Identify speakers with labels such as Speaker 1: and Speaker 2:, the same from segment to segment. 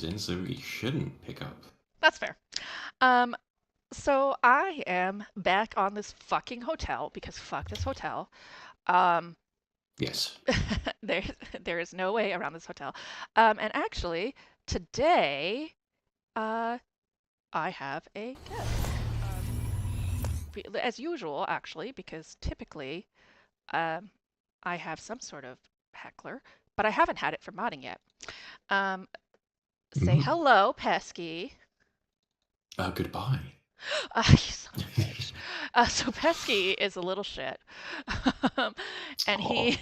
Speaker 1: in, so we shouldn't pick up.
Speaker 2: That's fair. Um, so I am back on this fucking hotel because fuck this hotel. Um,
Speaker 1: Yes.
Speaker 2: there, there is no way around this hotel. And actually, today, uh, I have a guest. As usual, actually, because typically, um, I have some sort of heckler, but I haven't had it for modding yet. Um, say
Speaker 1: Mm.
Speaker 2: hello, Pesky.
Speaker 1: Goodbye.
Speaker 2: You son of a bitch. So Pesky is a little shit, um, and
Speaker 1: Oh,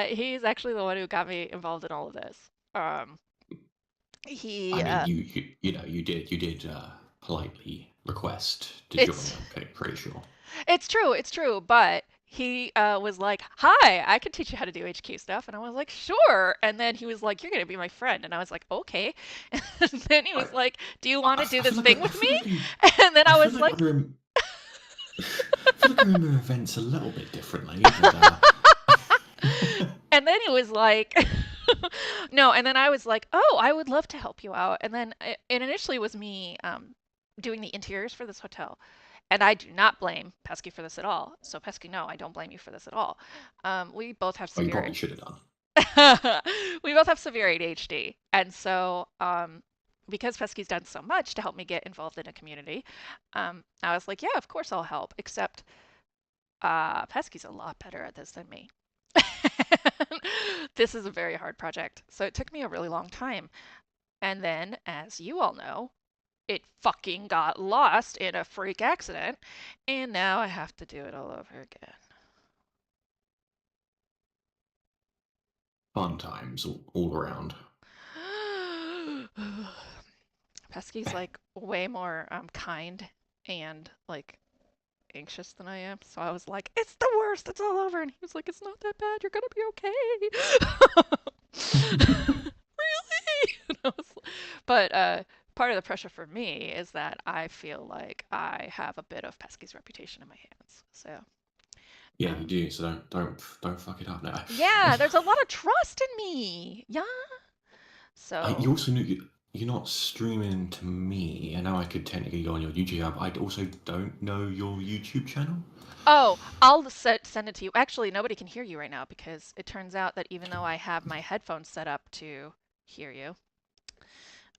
Speaker 2: he's actually the one who got me involved in all of this. Um,
Speaker 1: I
Speaker 2: he
Speaker 1: mean, you did politely request to join.
Speaker 2: it's
Speaker 1: I'm pretty sure.
Speaker 2: it's true, but he was like, "Hi, I can teach you how to do HQ stuff," and I was like, "Sure." And then he was like, "You're gonna be my friend," and I was like, "Okay." And then he
Speaker 1: I,
Speaker 2: was like, "Do you want to do
Speaker 1: I
Speaker 2: this
Speaker 1: feel like
Speaker 2: thing
Speaker 1: I
Speaker 2: with me?"
Speaker 1: feel like I,
Speaker 2: And then
Speaker 1: I
Speaker 2: I
Speaker 1: feel
Speaker 2: was
Speaker 1: like
Speaker 2: like,
Speaker 1: I feel like I remember events a little bit differently, but
Speaker 2: and then he was like, no, and then I was like, oh, I would love to help you out. And then it initially was me doing the interiors for this hotel. And I do not blame Pesky for this at all. So, Pesky, no, I don't blame you for this at all. We both have
Speaker 1: well, you
Speaker 2: severe
Speaker 1: probably should have done.
Speaker 2: we both have severe ADHD. And so, because Pesky's done so much to help me get involved in a community, I was like, yeah, of course I'll help. Except Pesky's a lot better at this than me. This is a very hard project, so it took me a really long time. And then, as you all know, it fucking got lost in a freak accident, and now I have to do it all over again.
Speaker 1: Fun times all around.
Speaker 2: Pesky's like way more kind and like anxious than I am, so I was like, "It's the worst. It's all over." And he was like, "It's not that bad. You're gonna be okay." Really? But part of the pressure for me is that I feel like I have a bit of Pesky's reputation in my hands. So,
Speaker 1: Yeah, you
Speaker 2: um,
Speaker 1: do. So don't fuck it up now.
Speaker 2: yeah, there's a lot of trust in me. Yeah.
Speaker 1: You
Speaker 2: So,
Speaker 1: also knew you're not streaming to me. I know I could technically go on your YouTube. I also don't know your YouTube channel.
Speaker 2: oh, I'll send it to you. Actually, nobody can hear you right now because it turns out that even though I have my headphones set up to hear you,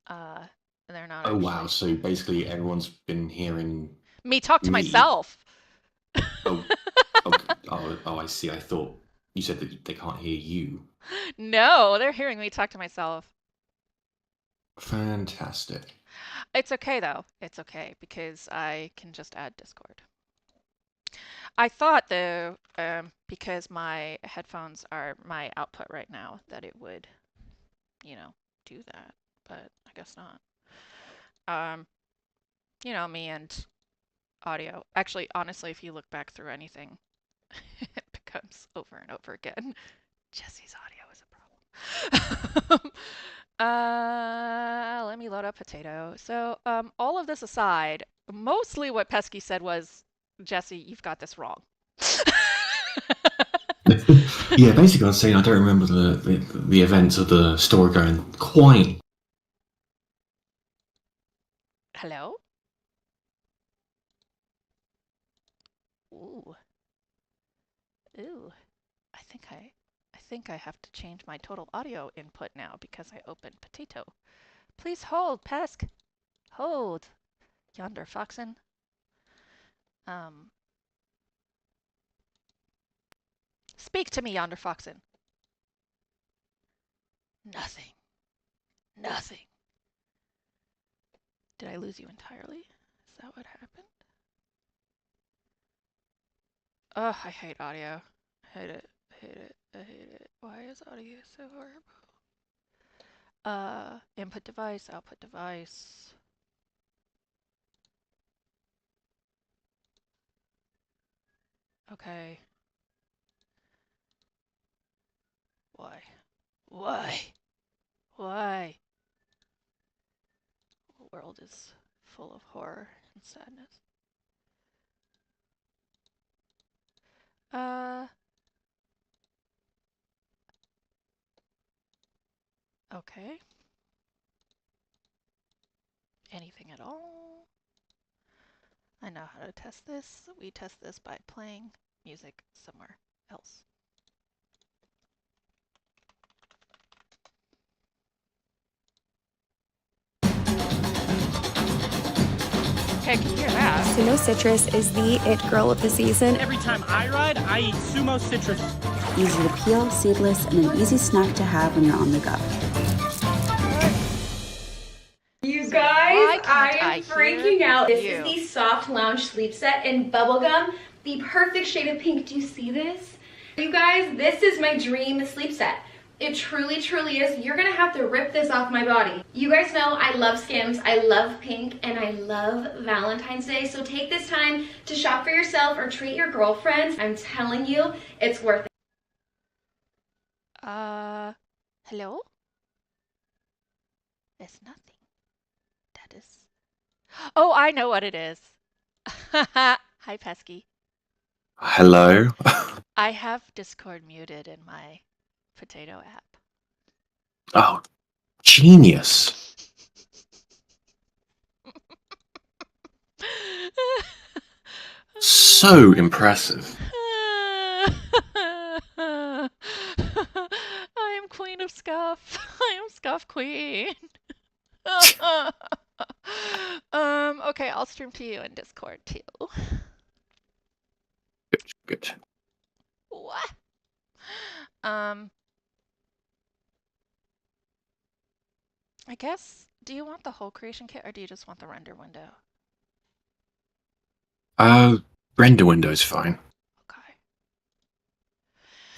Speaker 2: uh, they're not
Speaker 1: Oh wow!
Speaker 2: actually.
Speaker 1: So basically, everyone's been hearing
Speaker 2: Me talk to
Speaker 1: me.
Speaker 2: myself.
Speaker 1: Oh, oh! I see. I thought you said that they can't hear you.
Speaker 2: No, they're hearing me talk to myself.
Speaker 1: Fantastic.
Speaker 2: It's okay though. It's okay because I can just add Discord. I thought though, because my headphones are my output right now, that it would, you know, do that, but I guess not. Um, me and audio. Actually, honestly, if you look back through anything, it becomes over and over again. Jesse's audio is a problem. Let me load up potato. So, all of this aside, mostly what Pesky said was, Jesse, you've got this wrong.
Speaker 1: Yeah, basically, I was saying I don't remember the events of the story going quite.
Speaker 2: Hello? Ooh, ooh. I think I have to change my total audio input now because I opened potato. Please hold, Pesk. Hold, yonder foxen. Um, speak to me, yonder foxen. Nothing. Nothing. Did I lose you entirely? Is that what happened? Ugh, I hate audio. I hate it. I hate it. I hate it. Why is audio so horrible? Input device, output device. Okay. Why? Why? Why? The world is full of horror and sadness. Uh, okay. anything at all. I know how to test this. We test this by playing music somewhere else. Okay, I can hear that.
Speaker 3: Sumo Citrus is the it girl of the season.
Speaker 4: Every time I ride, I eat Sumo Citrus.
Speaker 5: Easy to peel, seedless, and an easy snack to have when you're on the go.
Speaker 6: You guys, I
Speaker 2: I
Speaker 6: am freaking out. This
Speaker 2: you?
Speaker 6: is the Soft Lounge Sleep Set in Bubblegum, the perfect shade of pink. Do you see this? You guys, this is my dream sleep set. It truly, truly is. You're gonna have to rip this off my body. You guys know I love Skims, I love pink, and I love Valentine's Day. So take this time to shop for yourself or treat your girlfriends. I'm telling you, it's worth it.
Speaker 2: Hello? There's nothing. That is... Oh, I know what it is. Hi, Pesky.
Speaker 1: Hello.
Speaker 2: I have Discord muted in my potato app.
Speaker 1: Oh, genius. So impressive.
Speaker 2: I am Queen of Scuff. I am Scuff Queen. Okay, I'll stream to you in Discord too.
Speaker 1: Good.
Speaker 2: What? I guess, do you want the whole creation kit or do you just want the render window?
Speaker 1: Render window's fine.
Speaker 2: Okay.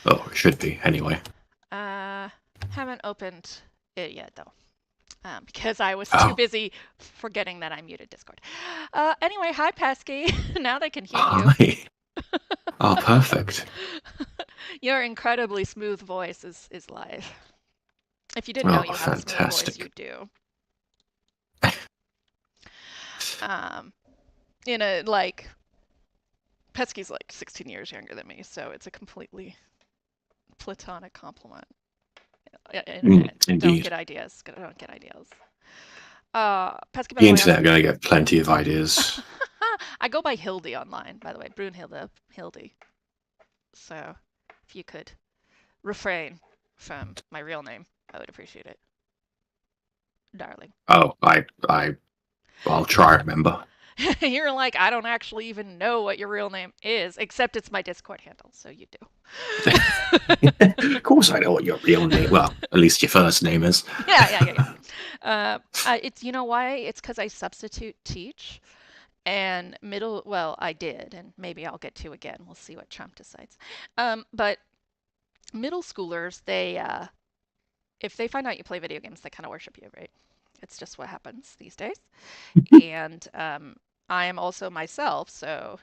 Speaker 1: Oh, it should be, anyway.
Speaker 2: Haven't opened it yet though. Because I was too busy forgetting that I muted Discord. Anyway, hi Pesky. Now they can hear you.
Speaker 1: Hi. Oh, perfect.
Speaker 2: Your incredibly smooth voice is live. If you didn't know you have a smooth voice, you do. Pesky's like 16 years younger than me, so it's a completely platonic compliment.
Speaker 1: Indeed.
Speaker 2: Don't get ideas. Don't get ideas. Pesky, by
Speaker 1: The
Speaker 2: the
Speaker 1: internet gonna get plenty of ideas.
Speaker 2: I go by Hildy online, by the way. Brunhilde, Hildy. So, if you could refrain from my real name, I would appreciate it. Darling.
Speaker 1: Oh, I'll try to remember.
Speaker 2: You're like, I don't actually even know what your real name is, except it's my Discord handle, so you do.
Speaker 1: Of course I know what your real name, well, at least your first name is.
Speaker 2: Yeah. It's, you know why? It's because I substitute teach. And I did, and maybe I'll get to again. We'll see what Trump decides. But middle schoolers, if they find out you play video games, they kind of worship you, right? It's just what happens these days. And I am also myself, so,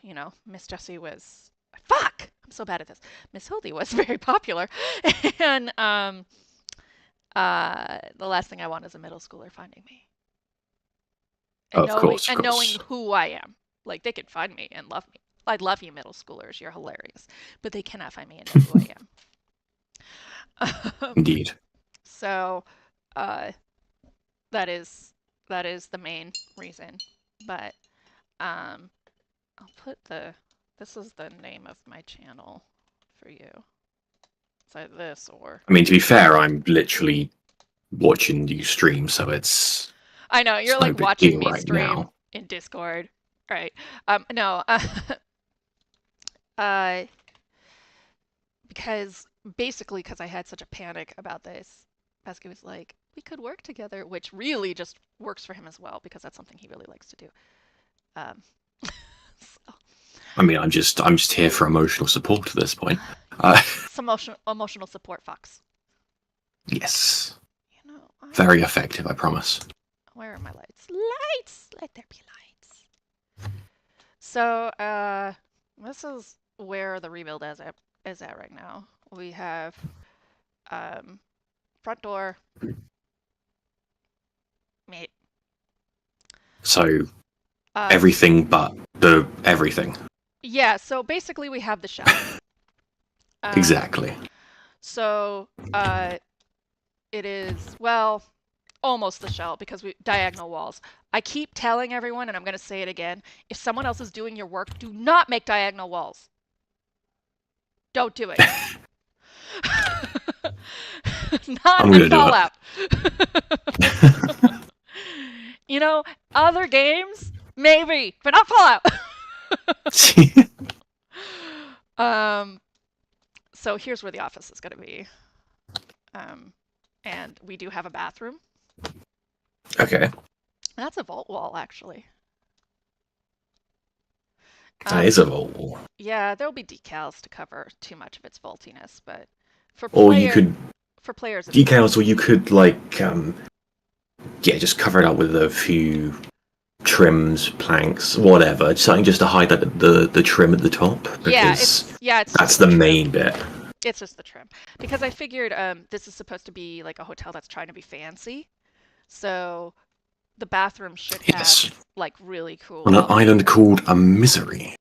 Speaker 2: Miss Jessie was, fuck, I'm so bad at this. Miss Hildy was very popular. And the last thing I want is a middle schooler finding me. And
Speaker 1: Of course.
Speaker 2: knowing who I am. Like, they could find me and love me. I love you, middle schoolers. You're hilarious. But they cannot find me and know who I am.
Speaker 1: Indeed.
Speaker 2: So, that is the main reason. But, I'll put this is the name of my channel for you. It's like this, or...
Speaker 1: I mean, to be fair, I'm literally watching you stream, so it's...
Speaker 2: I know, you're like watching me stream in Discord. Right. No. Because I had such a panic about this, Pesky was like, we could work together, which really just works for him as well, because that's something he really likes to do. So.
Speaker 1: I mean, I'm just here for emotional support at this point.
Speaker 2: It's emotional support, Fox.
Speaker 1: Yes. Very effective, I promise.
Speaker 2: Where are my lights? Lights! Let there be lights. So, this is where the rebuild is at right now. We have front door. Mate.
Speaker 1: So, everything but everything.
Speaker 2: Yeah, so basically we have the shelf.
Speaker 1: Exactly.
Speaker 2: So, it is, almost the shell because we diagonal walls. I keep telling everyone, and I'm going to say it again, if someone else is doing your work, do not make diagonal walls. Don't do it. Not
Speaker 1: I'm
Speaker 2: in
Speaker 1: gonna do
Speaker 2: Fallout. You know, other games, maybe, but not Fallout.
Speaker 1: it.
Speaker 2: So here's where the office is going to be. And we do have a bathroom.
Speaker 1: Okay.
Speaker 2: That's a vault wall, actually.
Speaker 1: That is a vault wall.
Speaker 2: Yeah, there'll be decals to cover too much of its vaultiness, but for
Speaker 1: Or you could
Speaker 2: players, it's
Speaker 1: decals, or you could like just cover it up with a few trims, planks, whatever, something just to hide the trim at the top. Because
Speaker 2: it's
Speaker 1: that's the main bit.
Speaker 2: It's just the trim. Because I figured this is supposed to be like a hotel that's trying to be fancy, so the bathroom should have like really cool.
Speaker 1: On an island called a Misery.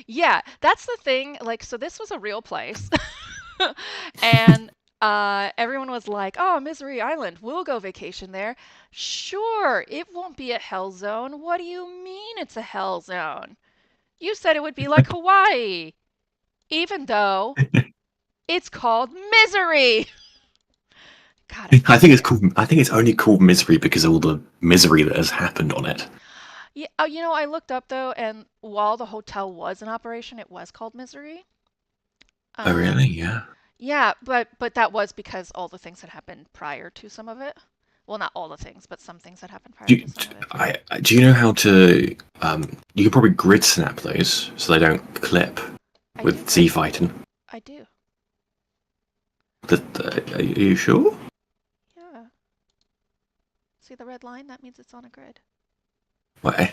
Speaker 2: Yeah, that's the thing. Like, so this was a real place, and everyone was like, "Oh, Misery Island, we'll go vacation there." Sure, it won't be a hell zone. What do you mean it's a hell zone? You said it would be like Hawaii, even though it's called Misery. God,
Speaker 1: I think it's only called Misery because of all the misery that has happened on it.
Speaker 2: Yeah, you know, I looked up though, and while the hotel was in operation, it was called Misery.
Speaker 1: Oh really? Yeah.
Speaker 2: Yeah, but that was because all the things had happened prior to some of it. Well, not all the things, but some things had happened prior to some of it.
Speaker 1: Do you know how to? You can probably grid snap those so they don't clip with Z fighting.
Speaker 2: I do.
Speaker 1: Are you sure?
Speaker 2: Yeah. See the red line? That means it's on a grid.
Speaker 1: What?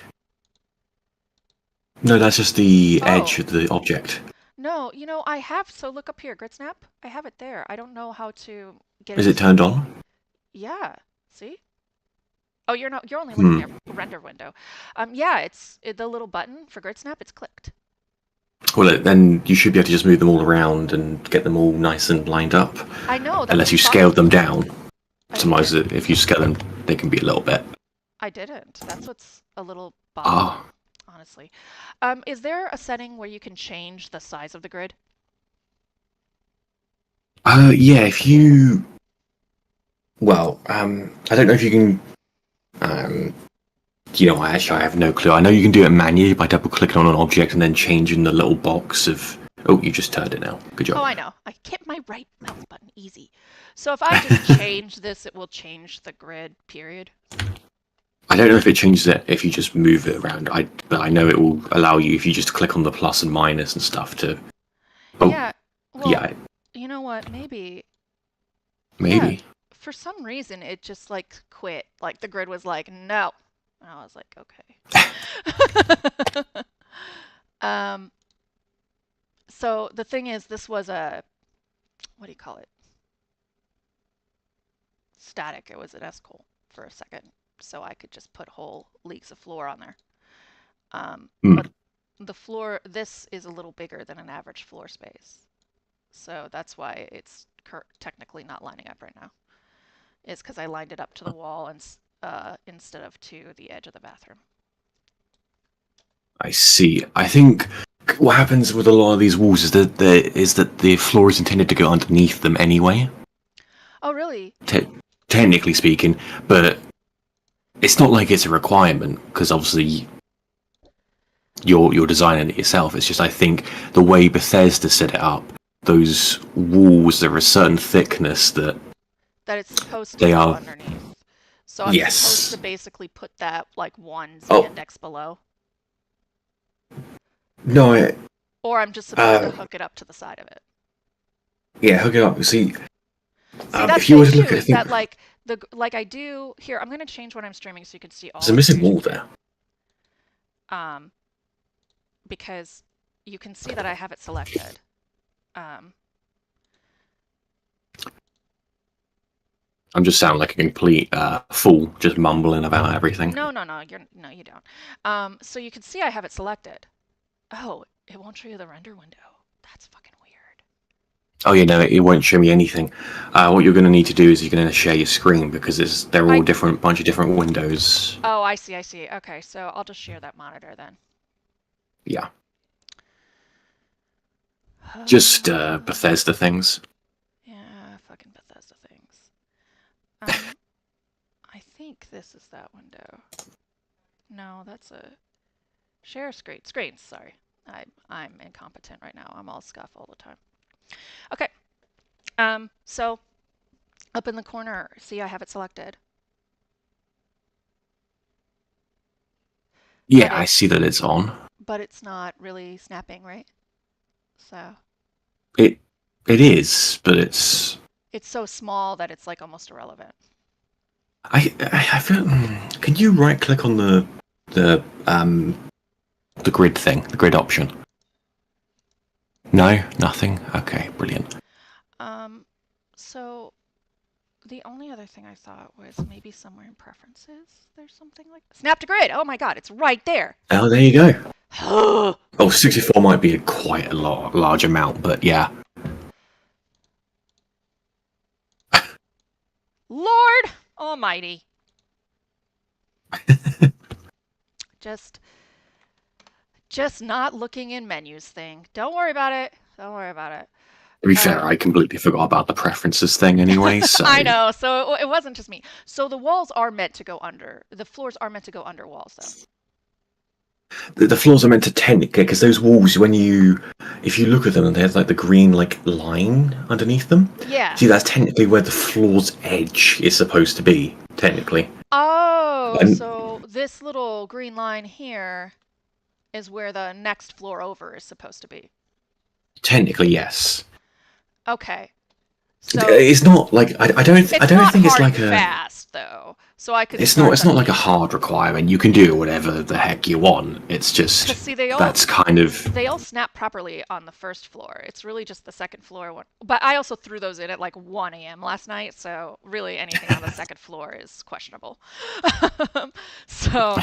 Speaker 1: No, that's just the edge of the object.
Speaker 2: No, you know, I have, so look up here, grid snap. I have it there. I don't know how to get
Speaker 1: Is it turned on?
Speaker 2: Yeah. See? Oh, you're only looking at render window. Yeah, it's the little button for grid snap, it's clicked.
Speaker 1: Well, then you should be able to just move them all around and get them all nice and lined up.
Speaker 2: I know.
Speaker 1: Unless you scaled them down. Sometimes if you scale them, they can be a little bit.
Speaker 2: I didn't. That's what's a little bothersome, honestly. Is there a setting where you can change the size of the grid?
Speaker 1: Yeah, if you... Well, I don't know if you can... I have no clue. I know you can do it manually by double-clicking on an object and then changing the little box of... Oh, you just turned it now. Good job.
Speaker 2: Oh, I know. I hit my right mouse button. Easy. So if I just change this, it will change the grid, period?
Speaker 1: I don't know if it changes it if you just move it around. But I know it will allow you, if you just click on the plus and minus and stuff, to... Oh,
Speaker 2: yeah. Well,
Speaker 1: yeah.
Speaker 2: You know what? Maybe.
Speaker 1: Maybe.
Speaker 2: Yeah, for some reason, it just, like, quit. Like, the grid was like, no. And I was like, okay. So the thing is, this was a, what do you call it? Static. It was an S-col for a second. So I could just put whole leagues of floor on there. But the floor, this is a little bigger than an average floor space. So that's why it's technically not lining up right now. It's because I lined it up to the wall and instead of to the edge of the bathroom.
Speaker 1: I see. I think what happens with a lot of these walls is that the floor is intended to go underneath them anyway.
Speaker 2: Oh, really?
Speaker 1: Technically speaking, but it's not like it's a requirement because obviously you're designing it yourself. It's just I think the way Bethesda set it up, those walls are a certain thickness that
Speaker 2: it's supposed to go underneath. So I'm supposed to basically put that like one Z-index below.
Speaker 1: No,
Speaker 2: or I'm just supposed to hook it up to the side of it.
Speaker 1: Yeah, hook it up. See,
Speaker 2: that's
Speaker 1: if you were to look at
Speaker 2: that like I do here, I'm gonna change what I'm streaming so you can see all.
Speaker 1: There's a missing wall there.
Speaker 2: Because you can see that I have it selected.
Speaker 1: I'm just sounding like a complete fool, just mumbling about everything.
Speaker 2: No, you don't. So you can see I have it selected. Oh, it won't show you the render window. That's fucking weird.
Speaker 1: Oh, yeah, no, it won't show me anything. What you're going to need to do is you're going to share your screen because they're all bunch of different windows.
Speaker 2: Oh, I see. Okay, so I'll just share that monitor then.
Speaker 1: Yeah. Just Bethesda things.
Speaker 2: Yeah, fucking Bethesda things. I think this is that window. No, that's a share screen. Screens, sorry. I'm incompetent right now. I'm all scuff all the time. Okay. So up in the corner, see I have it selected.
Speaker 1: Yeah, I see that it's on.
Speaker 2: But it's not really snapping, right? So
Speaker 1: It is, but it's
Speaker 2: so small that it's like almost irrelevant.
Speaker 1: I feel. Can you right click on the grid thing, the grid option? No, nothing. Okay, brilliant.
Speaker 2: So the only other thing I thought was maybe somewhere in preferences there's something like snap to grid. Oh my god, it's right there.
Speaker 1: Oh, there you go. Oh, 64 might be quite a large amount, but yeah.
Speaker 2: Lord Almighty. Just not looking in menus thing. Don't worry about it. Don't worry about it.
Speaker 1: To be fair, I completely forgot about the preferences thing anyway, so...
Speaker 2: I know, so it wasn't just me. So the walls are meant to go under. The floors are meant to go under walls, though.
Speaker 1: The floors are meant to technically, because those walls, if you look at them, they have like the green line underneath them.
Speaker 2: Yeah.
Speaker 1: See, that's technically where the floor's edge is supposed to be, technically.
Speaker 2: Oh, so this little green line here is where the next floor over is supposed to be.
Speaker 1: Technically, yes.
Speaker 2: Okay. So
Speaker 1: it's not like I don't think it's like a
Speaker 2: fast though. So I could.
Speaker 1: It's not like a hard requirement. You can do whatever the heck you want. It's just
Speaker 2: see,
Speaker 1: that's kind of
Speaker 2: they all snap properly on the first floor. It's really just the second floor one. But I also threw those in at like 1 a.m. last night, so really anything on the second floor is questionable. So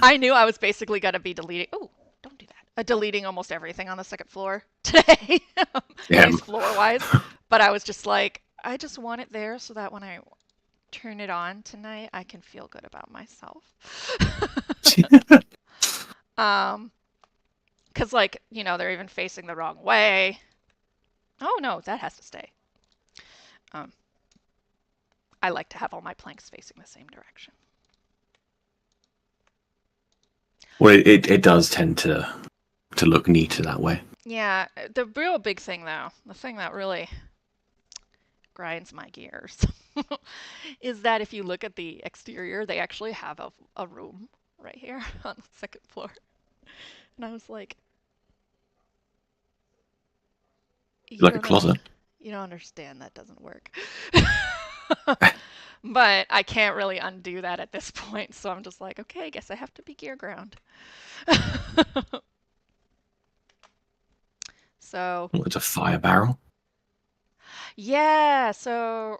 Speaker 2: I knew I was basically gonna be deleting. Oh, don't do that. Deleting almost everything on the second floor today, at least floor-wise. But I was just like, I just want it there so that when I turn it on tonight, I can feel good about myself. Because like, they're even facing the wrong way. Oh no, that has to stay. I like to have all my planks facing the same direction.
Speaker 1: Well, it does tend to look neater that way.
Speaker 2: Yeah, the real big thing though, the thing that really grinds my gears is that if you look at the exterior, they actually have a room right here on the second floor. And I was like,
Speaker 1: like a closet.
Speaker 2: You don't understand, that doesn't work. But I can't really undo that at this point, so I'm just like, okay, I guess I have to be gear ground. So
Speaker 1: it's a fire barrel.
Speaker 2: Yeah, so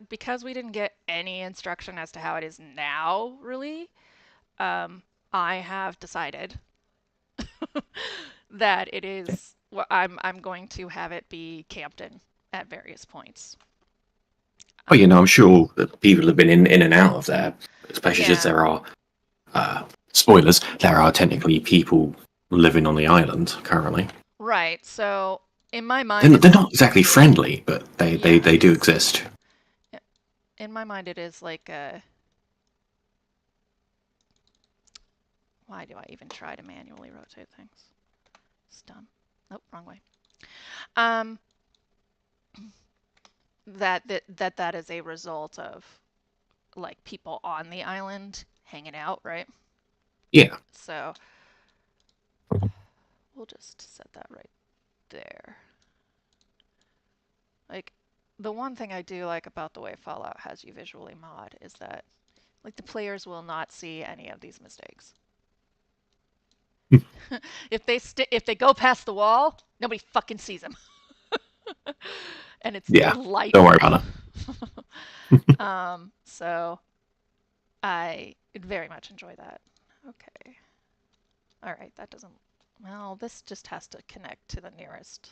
Speaker 2: because we didn't get any instruction as to how it is now, really, I have decided that it is. Well, I'm going to have it be camped in at various points.
Speaker 1: Oh, I'm sure that people have been in and out of there, especially since there are spoilers. There are technically people living on the island currently.
Speaker 2: Right. So in my mind,
Speaker 1: they're not exactly friendly, but they do exist.
Speaker 2: In my mind, it is like a. Why do I even try to manually rotate things? It's dumb. Nope, wrong way. That is a result of like people on the island hanging out, right?
Speaker 1: Yeah.
Speaker 2: So we'll just set that right there. Like, the one thing I do like about the way Fallout has you visually mod is that like the players will not see any of these mistakes. If they go past the wall, nobody fucking sees them. And it's light.
Speaker 1: Don't worry about
Speaker 2: it. So I very much enjoy that. Okay. All right, that doesn't. Well, this just has to connect to the nearest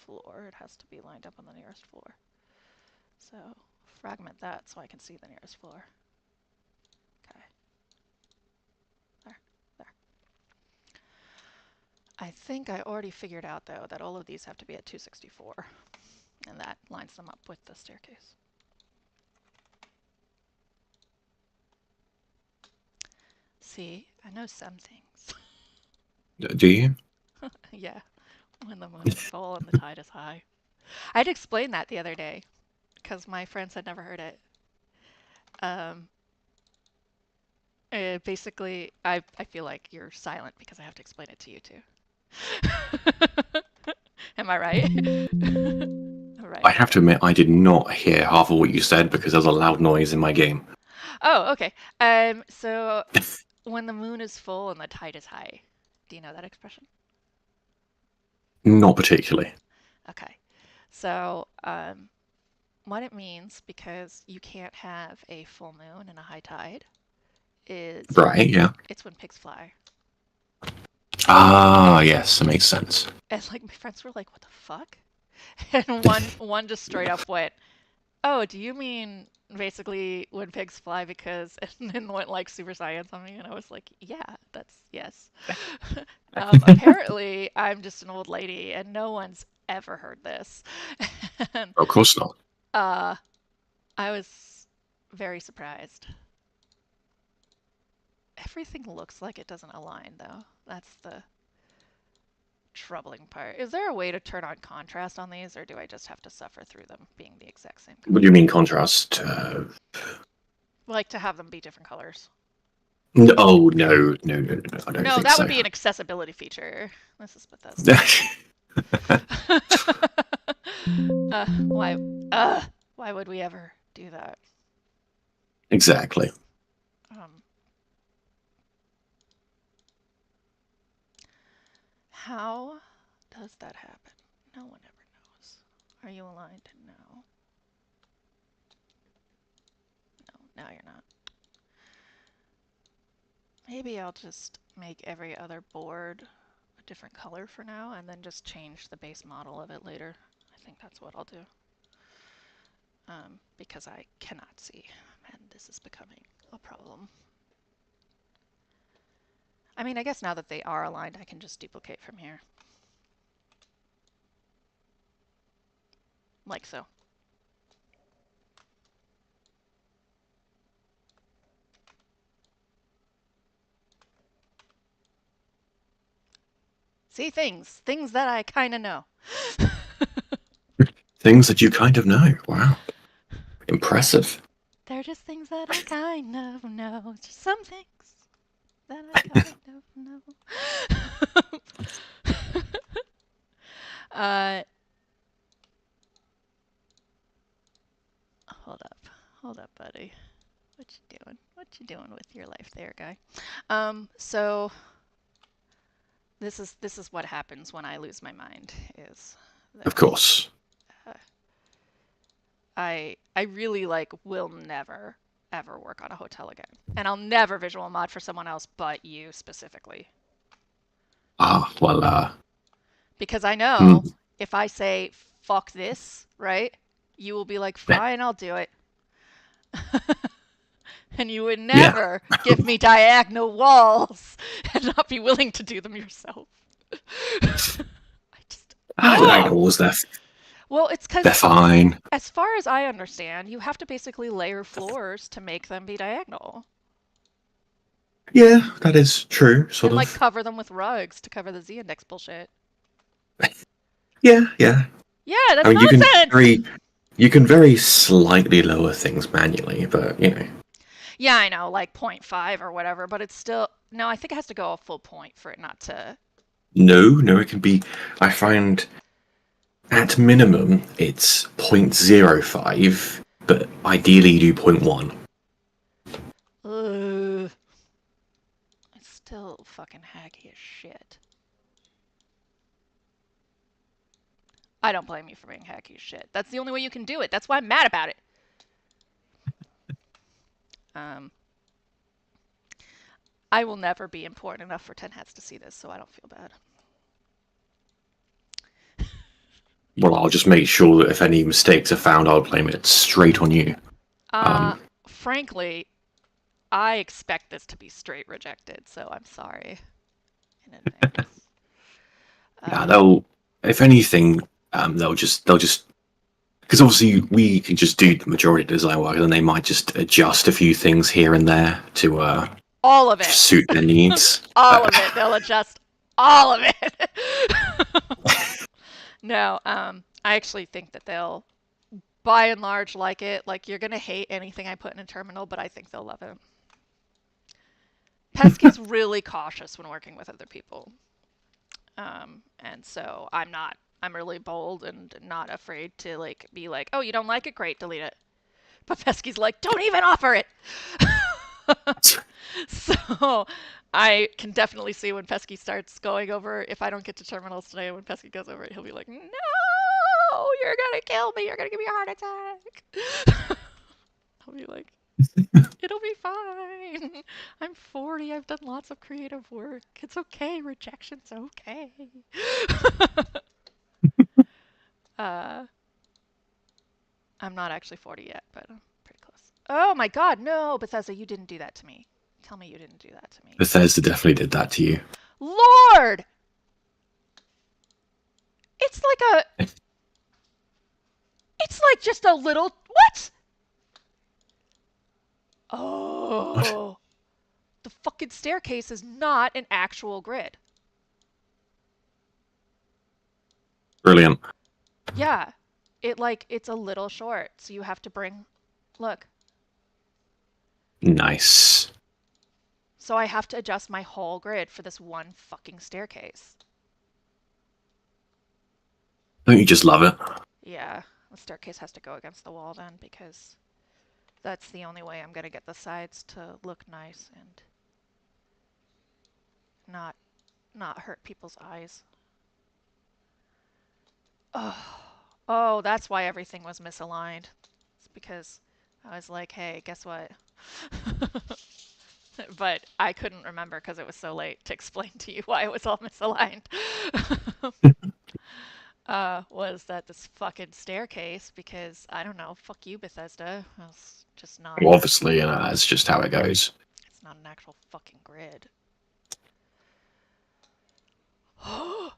Speaker 2: floor. It has to be lined up on the nearest floor. So fragment that so I can see the nearest floor. Okay. There. I think I already figured out, though, that all of these have to be at 264, and that lines them up with the staircase. See, I know some things.
Speaker 1: Do you?
Speaker 2: Yeah, when the moon is full and the tide is high. I had to explain that the other day, because my friends had never heard it. Basically, I feel like you're silent because I have to explain it to you too. Am I right? Right.
Speaker 1: I have to admit, I did not hear half of what you said because there was a loud noise in my game.
Speaker 2: Oh, okay. So when the moon is full and the tide is high, do you know that expression?
Speaker 1: Not particularly.
Speaker 2: Okay. So, what it means, because you can't have a full moon and a high tide, is
Speaker 1: Right, yeah.
Speaker 2: it's when pigs fly.
Speaker 1: Ah, yes, that makes sense.
Speaker 2: And like my friends were like, "What the fuck?" And one just straight up went, "Oh, do you mean basically when pigs fly?" Because and then went like super science on me, and I was like, "Yeah, that's yes." Apparently, I'm just an old lady, and no one's ever heard this. And
Speaker 1: Of course not.
Speaker 2: I was very surprised. Everything looks like it doesn't align, though. That's the troubling part. Is there a way to turn on contrast on these, or do I just have to suffer through them being the exact same color?
Speaker 1: What do you mean contrast?
Speaker 2: Like to have them be different colors.
Speaker 1: Oh, no. I don't
Speaker 2: No,
Speaker 1: think
Speaker 2: that
Speaker 1: so.
Speaker 2: would be an accessibility feature. This is Bethesda. Why would we ever do that?
Speaker 1: Exactly.
Speaker 2: How does that happen? No one ever knows. Are you aligned? No. No, now you're not. Maybe I'll just make every other board a different color for now and then just change the base model of it later. I think that's what I'll do. Because I cannot see, and this is becoming a problem. I mean, I guess now that they are aligned, I can just duplicate from here. Like so. See, things that I kind of know.
Speaker 1: Things that you kind of know. Wow. Impressive.
Speaker 2: They're just things that I kind of know. Just some things that I kind of know. Hold up, buddy. What you doing? What you doing with your life there, guy? So this is what happens when I lose my mind. Is that,
Speaker 1: Of course.
Speaker 2: I really will never ever work on a hotel again, and I'll never visual mod for someone else but you specifically.
Speaker 1: Ah, well,
Speaker 2: Because I know if I say fuck this, right, you will be like, fine, I'll do it. And you would never give me diagonal walls and not be willing to do them yourself.
Speaker 1: diagonals,
Speaker 2: Well, it's because
Speaker 1: they're fine.
Speaker 2: as far as I understand, you have to basically layer floors to make them be diagonal.
Speaker 1: Yeah, that is true, sort
Speaker 2: and
Speaker 1: of.
Speaker 2: cover them with rugs to cover the z-index bullshit.
Speaker 1: Yeah.
Speaker 2: Yeah, that's
Speaker 1: I mean,
Speaker 2: nonsense!
Speaker 1: you can very slightly lower things manually, but, you know.
Speaker 2: Yeah, I know, like 0.5 or whatever, but it's still... No, I think it has to go a full point for it not to...
Speaker 1: No, it can be... I find at minimum it's 0.05, but ideally you do 0.1.
Speaker 2: Ugh. It's still fucking hacky as shit. I don't blame you for being hacky as shit. That's the only way you can do it. That's why I'm mad about it. I will never be important enough for 10 Hats to see this, so I don't feel bad.
Speaker 1: Well, I'll just make sure that if any mistakes are found, I'll blame it straight on you.
Speaker 2: Frankly, I expect this to be straight rejected, so I'm sorry in advance.
Speaker 1: Yeah, they'll. If anything, they'll just because obviously we can just do the majority of design work, and then they might just adjust a few things here and there to
Speaker 2: all of it
Speaker 1: suit their needs.
Speaker 2: all of it. They'll adjust all of it. No, I actually think that they'll, by and large, like it. Like, you're gonna hate anything I put in a terminal, but I think they'll love it. Pesky's really cautious when working with other people. And so I'm not. I'm really bold and not afraid to like be like, oh, you don't like it? Great, delete it. But Pesky's like, don't even offer it. So I can definitely see when Pesky starts going over, if I don't get to terminals today, when Pesky goes over it, he'll be like, no, you're gonna kill me. You're gonna give me a heart attack. I'll be like, it'll be fine. I'm 40. I've done lots of creative work. It's okay. Rejection's okay. I'm not actually 40 yet, but I'm pretty close. Oh my god, no, Bethesda, you didn't do that to me. Tell me you didn't do that to me.
Speaker 1: Bethesda definitely did that to you.
Speaker 2: Lord! It's like a... It's like just a little... What? Oh. What? The fucking staircase is not an actual grid.
Speaker 1: Brilliant.
Speaker 2: Yeah. It's a little short, so you have to bring... Look.
Speaker 1: Nice.
Speaker 2: So I have to adjust my whole grid for this one fucking staircase.
Speaker 1: Don't you just love it?
Speaker 2: Yeah, the staircase has to go against the wall then, because that's the only way I'm gonna get the sides to look nice and not hurt people's eyes. Oh, that's why everything was misaligned. It's because I was like, hey, guess what? But I couldn't remember because it was so late to explain to you why it was all misaligned. Was that this fucking staircase, because I don't know, fuck you, Bethesda. It's just not.
Speaker 1: Well, obviously, that's just how it goes.
Speaker 2: It's not an actual fucking grid.
Speaker 1: Hmm?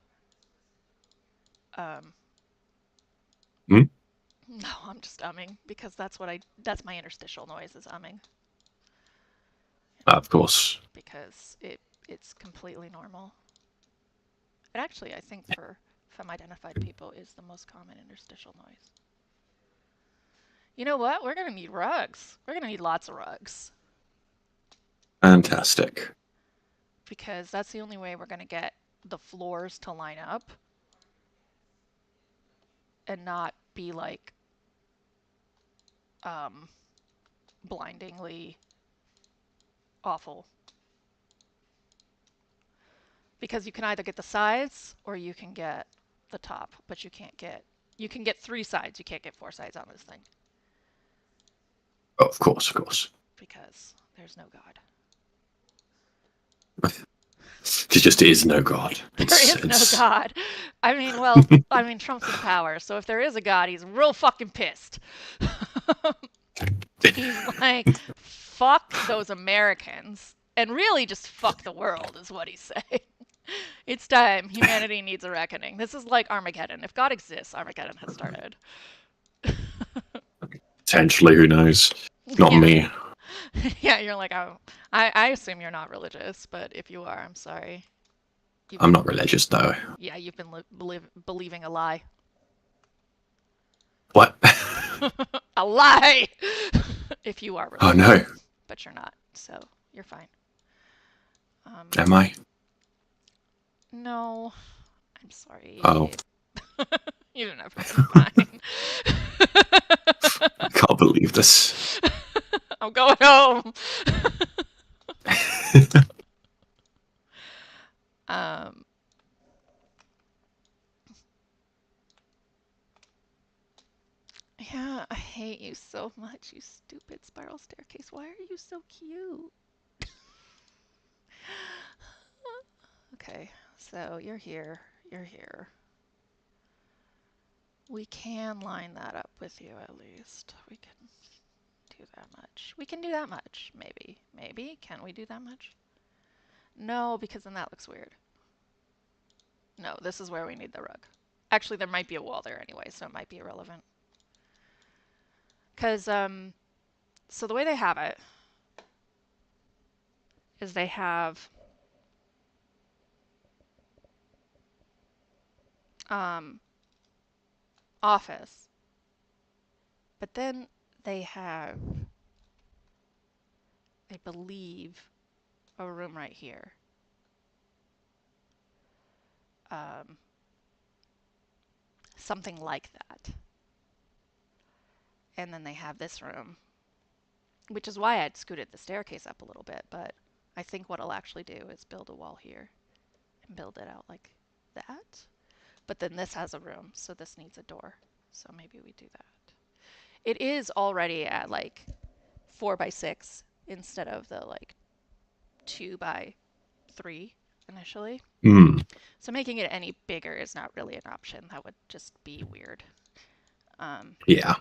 Speaker 2: No, I'm just umming because that's my interstitial noise is umming.
Speaker 1: Of course.
Speaker 2: Because it's completely normal. And actually, I think for femme-identified people is the most common interstitial noise. You know what? We're gonna need rugs. We're gonna need lots of rugs.
Speaker 1: Fantastic.
Speaker 2: Because that's the only way we're gonna get the floors to line up and not be like blindingly awful. Because you can either get the sides or you can get the top, but you can get 3 sides, you can't get 4 sides on this thing.
Speaker 1: Oh, of course.
Speaker 2: Because there's no God.
Speaker 1: There just is no God.
Speaker 2: There is no God. I mean, well, Trump's in power, so if there is a God, he's real fucking pissed. He's like, fuck those Americans, and really just fuck the world, is what he's saying. It's time. Humanity needs a reckoning. This is like Armageddon. If God exists, Armageddon has started.
Speaker 1: Potentially, who knows? Not me.
Speaker 2: Yeah, you're like, oh, I assume you're not religious, but if you are, I'm sorry.
Speaker 1: I'm not religious, though.
Speaker 2: Yeah, you've been believing a lie.
Speaker 1: What?
Speaker 2: A lie! If you are religious.
Speaker 1: Oh, no.
Speaker 2: But you're not, so you're fine.
Speaker 1: Am I?
Speaker 2: No. I'm sorry.
Speaker 1: Oh.
Speaker 2: You don't have to be fine.
Speaker 1: I can't believe this.
Speaker 2: I'm going home. Yeah, I hate you so much, you stupid spiral staircase. Why are you so cute? Okay, so you're here. You're here. We can line that up with you at least. We can do that much. We can do that much, maybe. Maybe? Can we do that much? No, because then that looks weird. No, this is where we need the rug. Actually, there might be a wall there anyway, so it might be irrelevant. Because, so the way they have it is they have office, but then they have, I believe, a room right here. Something like that. And then they have this room, which is why I'd scooted the staircase up a little bit, but I think what I'll actually do is build a wall here and build it out like that. But then this has a room, so this needs a door. So maybe we do that. It is already at like 4x6 instead of the like 2x3 initially. So making it any bigger is not really an option. That would just be weird.
Speaker 1: Yeah.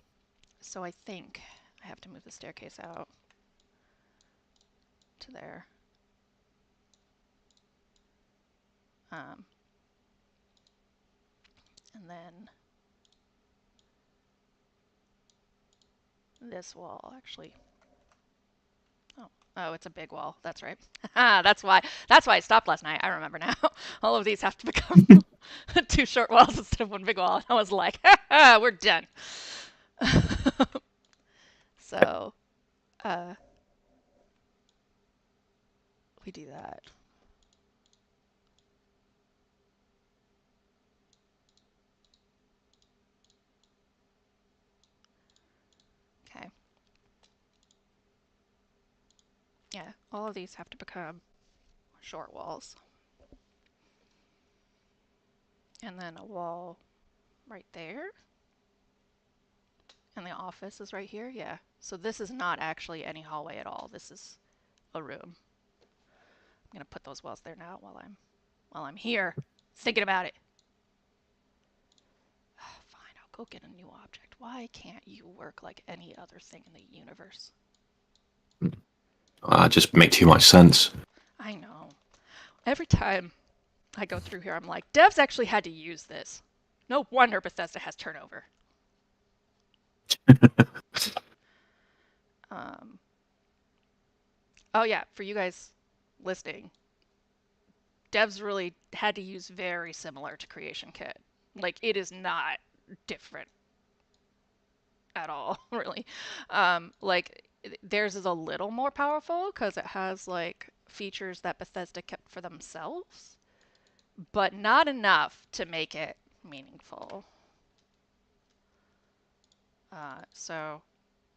Speaker 2: So I think I have to move the staircase out to there. And then this wall actually. Oh, it's a big wall. That's right. That's why I stopped last night. I remember now. All of these have to become 2 short walls instead of 1 big wall. And I was like, we're done. So, we do that. Okay. Yeah, all of these have to become short walls. And then a wall right there. And the office is right here. Yeah. So this is not actually any hallway at all. This is a room. I'm gonna put those walls there now while I'm here thinking about it. Fine, I'll go get a new object. Why can't you work like any other thing in the universe?
Speaker 1: Just make too much sense.
Speaker 2: I know. Every time I go through here, I'm like, devs actually had to use this. No wonder Bethesda has turnover. Oh yeah, for you guys listening, devs really had to use very similar to Creation Kit. Like, it is not different at all, really. Like, theirs is a little more powerful because it has, like, features that Bethesda kept for themselves, but not enough to make it meaningful. So,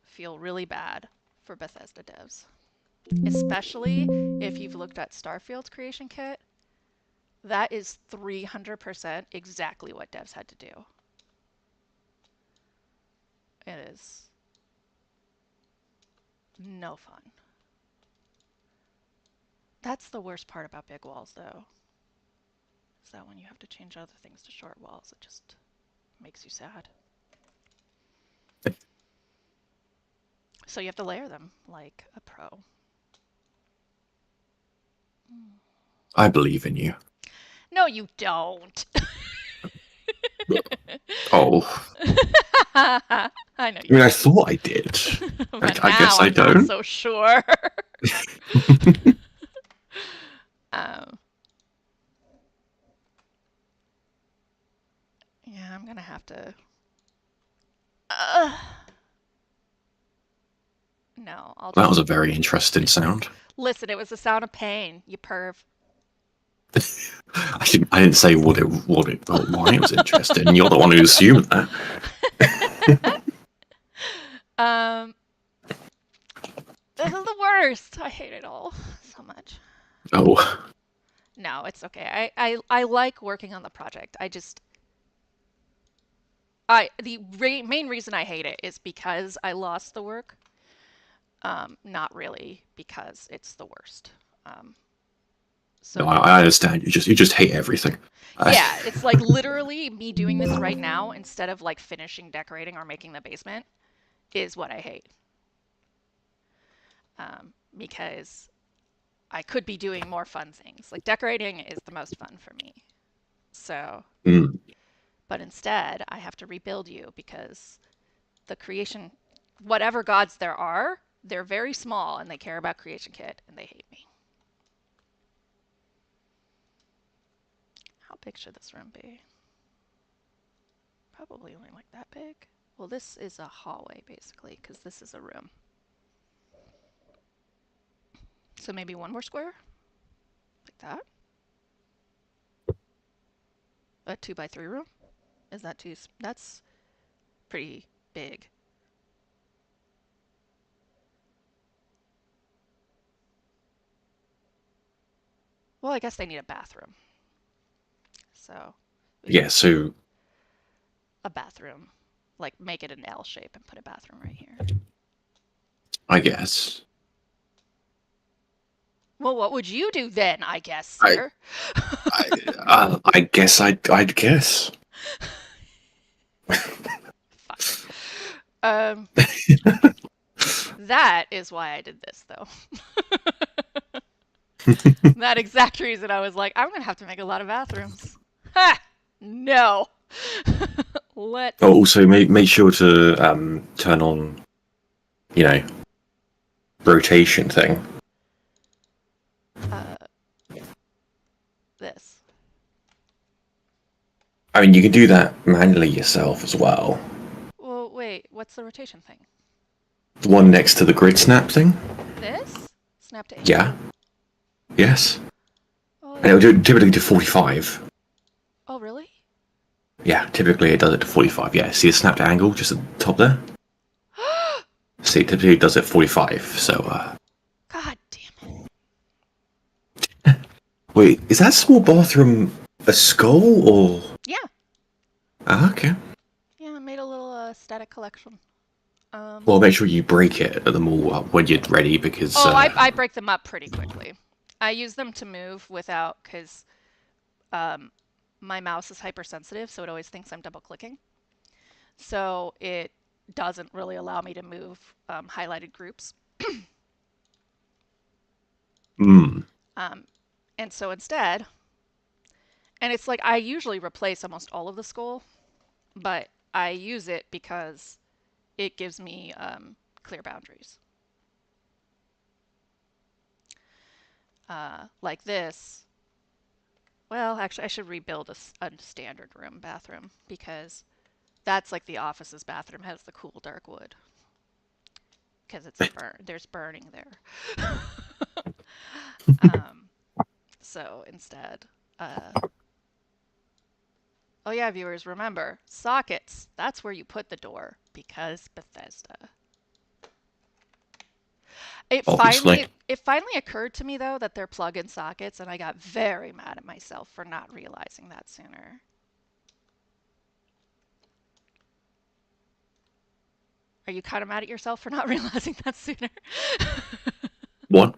Speaker 2: feel really bad for Bethesda devs. Especially if you've looked at Starfield's Creation Kit. That is 300% exactly what devs had to do. It is no fun. That's the worst part about big walls, though. Is that when you have to change other things to short walls, it just makes you sad. So you have to layer them like a pro.
Speaker 1: I believe in you.
Speaker 2: No, you don't.
Speaker 1: Oh.
Speaker 2: I know you.
Speaker 1: I mean, I thought I did.
Speaker 2: But
Speaker 1: I guess
Speaker 2: now
Speaker 1: I
Speaker 2: I'm
Speaker 1: don't.
Speaker 2: not so sure. Yeah, I'm gonna have to. No, I'll.
Speaker 1: That was a very interesting sound.
Speaker 2: Listen, it was the sound of pain. You perv.
Speaker 1: I didn't say why it was interesting. You're the one who assumed that.
Speaker 2: This is the worst. I hate it all so much.
Speaker 1: Oh.
Speaker 2: No, it's okay. I like working on the project. The main reason I hate it is because I lost the work. Not really because it's the worst. So
Speaker 1: No, I understand. You just hate everything.
Speaker 2: yeah, it's like literally me doing this right now instead of like finishing decorating or making the basement is what I hate. Because I could be doing more fun things. Like decorating is the most fun for me. So,
Speaker 1: Mm.
Speaker 2: but instead, I have to rebuild you because the creation, whatever gods there are, they're very small and they care about creation kit and they hate me. How big should this room be? Probably only like that big. Well, this is a hallway basically because this is a room. So maybe one more square? Like that? A 2x3 room? Is that too? That's pretty big. Well, I guess they need a bathroom. So
Speaker 1: Yeah, so
Speaker 2: a bathroom, like make it an L shape and put a bathroom right here.
Speaker 1: I guess.
Speaker 2: Well, what would you do then? I guess,
Speaker 1: I
Speaker 2: sir.
Speaker 1: I guess I'd guess.
Speaker 2: um, that is why I did this, though. That exact reason I was like, I'm gonna have to make a lot of bathrooms. Ha! No. Let's.
Speaker 1: Oh, also make sure to turn on, you know, rotation thing.
Speaker 2: This.
Speaker 1: I mean, you can do that manually yourself as well.
Speaker 2: Well, wait. What's the rotation thing?
Speaker 1: The one next to the grid snap thing.
Speaker 2: This? Snap to 8?
Speaker 1: Yeah. Yes.
Speaker 2: Oh,
Speaker 1: And it'll typically do 45.
Speaker 2: oh, really?
Speaker 1: Yeah, typically it does it to 45. Yeah, see the snap to angle just at the top there? See, typically it does it 45. So,
Speaker 2: God damn
Speaker 1: wait, is that small bathroom a skull or?
Speaker 2: it. Yeah.
Speaker 1: Ah, okay.
Speaker 2: Yeah, I made a little static collection.
Speaker 1: Well, make sure you break it at the mall when you're ready because.
Speaker 2: Oh, I break them up pretty quickly. I use them to move without, because my mouse is hypersensitive, so it always thinks I'm double clicking. So it doesn't really allow me to move highlighted groups.
Speaker 1: Mm.
Speaker 2: And so instead, and it's like I usually replace almost all of the skull, but I use it because it gives me clear boundaries. Like this. Well, actually, I should rebuild a standard room bathroom because that's like the office's bathroom has the cool dark wood because it's there's burning there. So instead, oh yeah, viewers, remember sockets. That's where you put the door because Bethesda.
Speaker 1: Obviously.
Speaker 2: It finally occurred to me though that they're plug-in sockets, and I got very mad at myself for not realizing that sooner. Are you kind of mad at yourself for not realizing that sooner?
Speaker 1: What?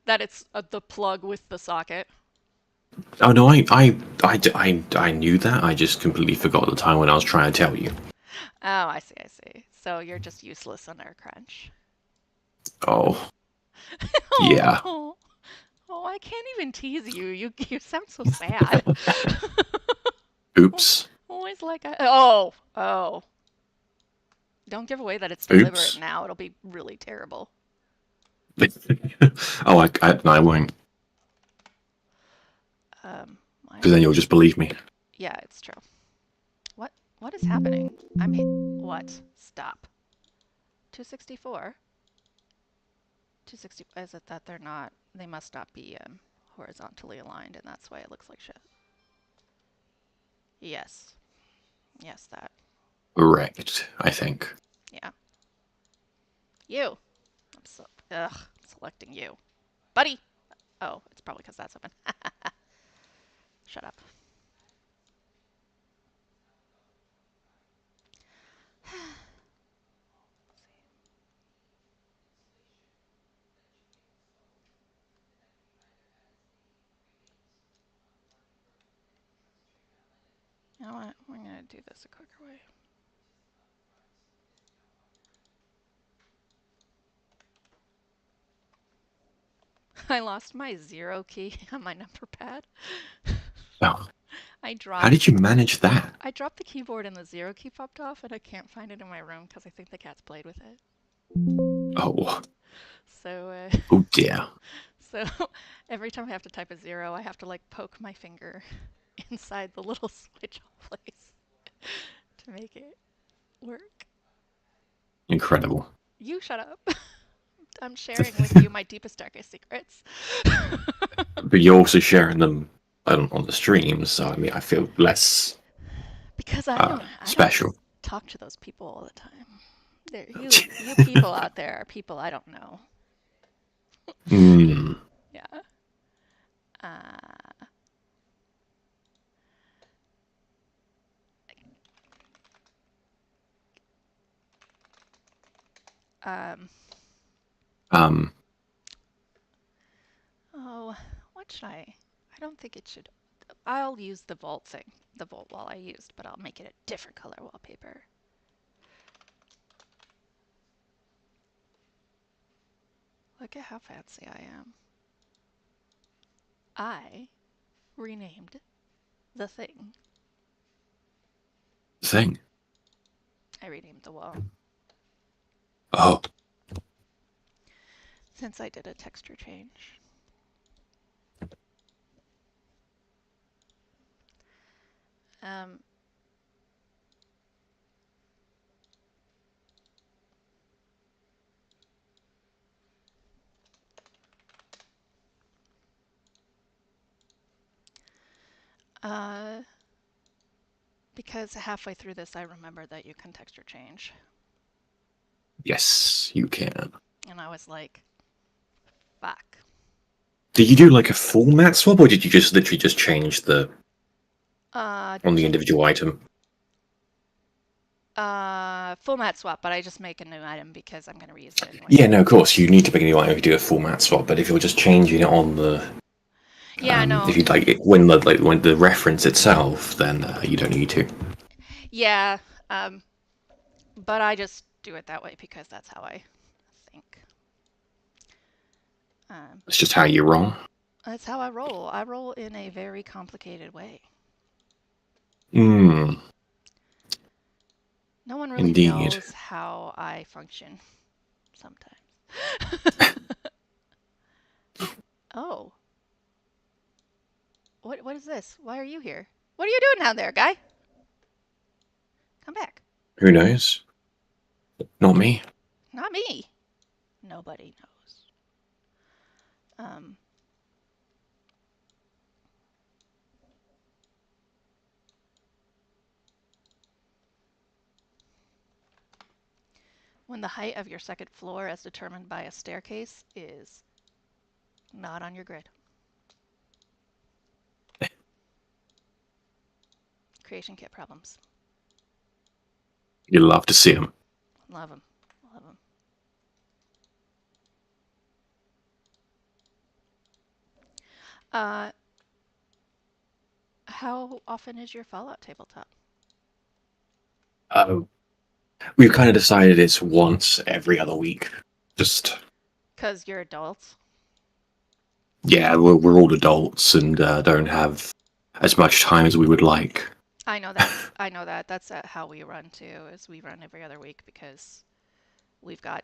Speaker 2: That it's the plug with the socket.
Speaker 1: Oh no, I knew that. I just completely forgot the time when I was trying to tell you.
Speaker 2: Oh, I see, I see. So you're just useless under crunch.
Speaker 1: Oh, yeah.
Speaker 2: Oh, oh, I can't even tease you. You sound so sad.
Speaker 1: Oops.
Speaker 2: Always like oh. Don't give away that it's deliberate
Speaker 1: Oops.
Speaker 2: now. It'll be really terrible.
Speaker 1: Oh, I won't. Because then you'll just believe me.
Speaker 2: Yeah, it's true. What is happening? What? Stop. 264. 260. Is it that they're not? They must not be horizontally aligned, and that's why it looks like shit. Yes. Yes, that.
Speaker 1: Correct, I think.
Speaker 2: Yeah. You. I'm selecting you, buddy. Oh, it's probably because that's open. Shut up. know what? I'm gonna do this a quicker way. I lost my 0 key on my number pad.
Speaker 1: Oh,
Speaker 2: I
Speaker 1: how
Speaker 2: dropped.
Speaker 1: did you manage that?
Speaker 2: I dropped the keyboard and the 0 key popped off, and I can't find it in my room because I think the cat's played with it.
Speaker 1: Oh,
Speaker 2: So,
Speaker 1: oh dear.
Speaker 2: so every time I have to type a 0, I have to like poke my finger inside the little switch place to make it work.
Speaker 1: Incredible.
Speaker 2: You shut up. I'm sharing with you my deepest, darkest secrets.
Speaker 1: But you're also sharing them on the stream, so I mean, I feel less
Speaker 2: Because I don't
Speaker 1: special.
Speaker 2: talk to those people all the time. You people out there are people I don't know.
Speaker 1: Hmm.
Speaker 2: Yeah.
Speaker 1: Um.
Speaker 2: Oh, what should I don't think it should. I'll use the Vault thing, the Vault wall I used, but I'll make it a different color wallpaper. Look at how fancy I am. I renamed the thing.
Speaker 1: Thing.
Speaker 2: I renamed the wall.
Speaker 1: Oh.
Speaker 2: Since I did a texture change. Um, because halfway through this, I remembered that you can texture change.
Speaker 1: Yes, you can.
Speaker 2: And I was like, fuck.
Speaker 1: Did you do like a full matte swap, or did you just literally just change the on the individual item?
Speaker 2: Full matte swap, but I just make a new item because I'm going to reuse it anyway.
Speaker 1: Yeah, no, of course you need to make a new item if you do a full matte swap. But if you're just changing it on the
Speaker 2: yeah, no.
Speaker 1: If you like it when the reference itself, then you don't need to.
Speaker 2: Yeah, but I just do it that way because that's how I think.
Speaker 1: It's just how you roll.
Speaker 2: That's how I roll. I roll in a very complicated way.
Speaker 1: Hmm.
Speaker 2: No one really
Speaker 1: Indeed.
Speaker 2: knows how I function sometimes. Oh. What is this? Why are you here? What are you doing down there, guy? Come back.
Speaker 1: Who knows? Not me.
Speaker 2: Not me. Nobody knows. When the height of your second floor as determined by a staircase is not on your grid. Creation kit problems.
Speaker 1: You love to see them.
Speaker 2: Love them. Love them. How often is your Fallout tabletop?
Speaker 1: We've kind of decided it's once every other week. Just
Speaker 2: because you're adults.
Speaker 1: Yeah, we're all adults and don't have as much time as we would like.
Speaker 2: I know that. I know that. That's how we run too. Is we run every other week because we've got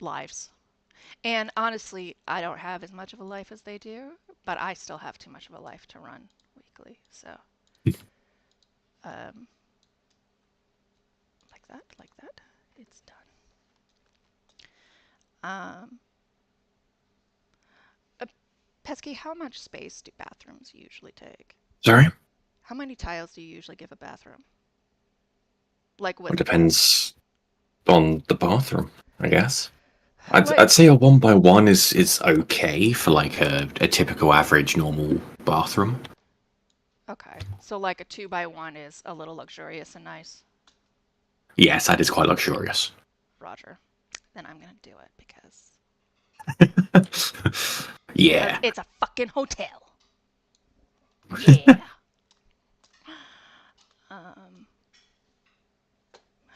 Speaker 2: lives. And honestly, I don't have as much of a life as they do, but I still have too much of a life to run weekly. So, like that, it's done. Pesky, how much space do bathrooms usually take?
Speaker 1: Sorry?
Speaker 2: How many tiles do you usually give a bathroom? Like what?
Speaker 1: It depends on the bathroom, I guess. I'd say a 1x1 is okay for like a typical average normal bathroom.
Speaker 2: Okay, so like a 2x1 is a little luxurious and nice.
Speaker 1: Yes, that is quite luxurious.
Speaker 2: Roger. Then I'm gonna do it because
Speaker 1: Yeah.
Speaker 2: it's a fucking hotel. Yeah.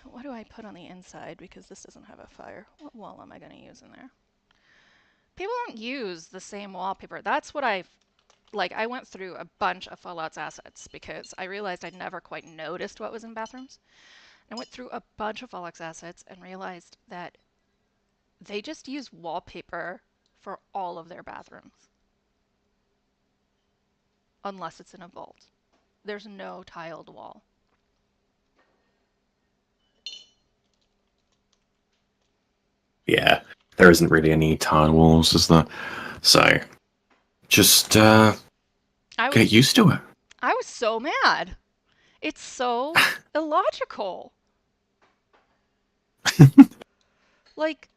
Speaker 2: What do I put on the inside? Because this doesn't have a fire. What wall am I going to use in there? People don't use the same wallpaper. That's what I went through a bunch of Fallout's assets because I realized I'd never quite noticed what was in bathrooms. I went through a bunch of Fallout's assets and realized that they just use wallpaper for all of their bathrooms. Unless it's in a vault. There's no tiled wall.
Speaker 1: Yeah, there isn't really any tile walls, is there? So, just get used to it.
Speaker 2: I was so mad. It's so illogical. Like,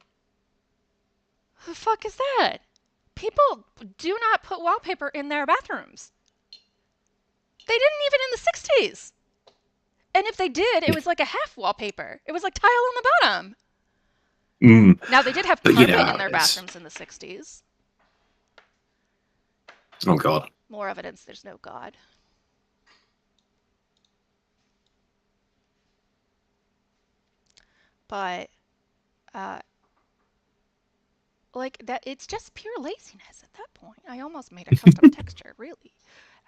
Speaker 2: the fuck is that? People do not put wallpaper in their bathrooms. They didn't even in the 60s. And if they did, it was like a half wallpaper. It was like tile on the bottom. Now, they did have carpet in their bathrooms in the 60s.
Speaker 1: Oh, God.
Speaker 2: More evidence there's no God. But, like, that, it's just pure laziness at that point. I almost made a custom texture, really.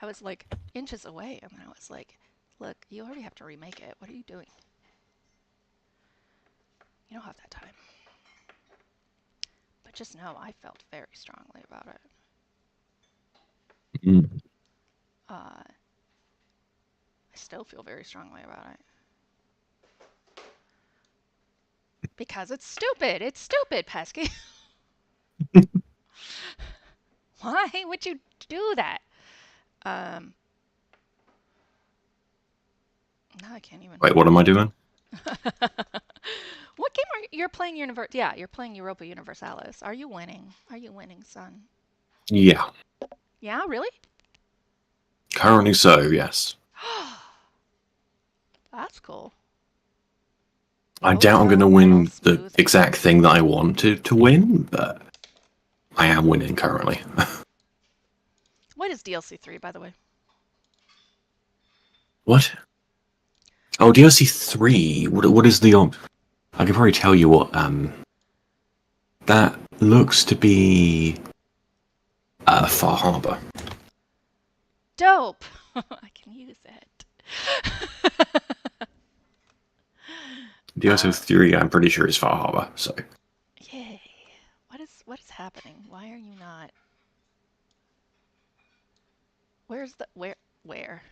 Speaker 2: I was, like, inches away, and then I was like, look, you already have to remake it. What are you doing? You don't have that time. But just know, I felt very strongly about it. I still feel very strongly about it. Because it's stupid. It's stupid, Pesky. Why would you do that? No, I can't even.
Speaker 1: Wait, what am I doing?
Speaker 2: What game are you're playing? Yeah, you're playing Europa Universalis. Are you winning? Are you winning, son?
Speaker 1: Yeah.
Speaker 2: Yeah, really?
Speaker 1: Currently so, yes.
Speaker 2: That's cool.
Speaker 1: I doubt I'm going to win the exact thing that I want to win, but I am winning currently.
Speaker 2: What is DLC 3, by the way?
Speaker 1: What? Oh, DLC 3. What is the... I can probably tell you what... That looks to be... Far Harbor.
Speaker 2: Dope! I can use it.
Speaker 1: DLC 3, I'm pretty sure is Far Harbor, so...
Speaker 2: Yay. What is happening? Why are you not... Where's the... Where?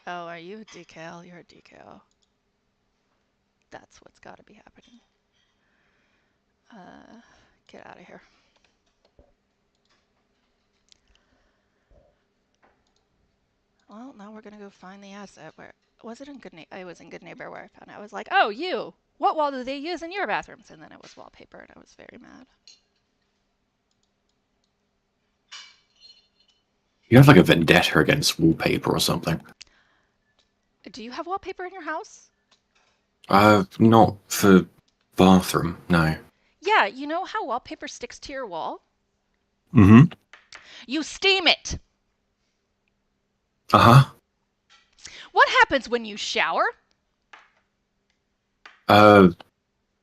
Speaker 2: Oh, are you a decal? You're a decal. That's what's got to be happening. Get out of here. Well, now we're gonna go find the asset. Where was it? In Good Neighbor? It was in Good Neighbor where I found it. I was like, oh, you! What wall do they use in your bathrooms? And then it was wallpaper, and I was very mad.
Speaker 1: You have like a vendetta against wallpaper or something.
Speaker 2: Do you have wallpaper in your house?
Speaker 1: Not for bathroom, no.
Speaker 2: Yeah, you know how wallpaper sticks to your wall?
Speaker 1: Mm-hmm.
Speaker 2: You steam it!
Speaker 1: Uh-huh.
Speaker 2: What happens when you shower?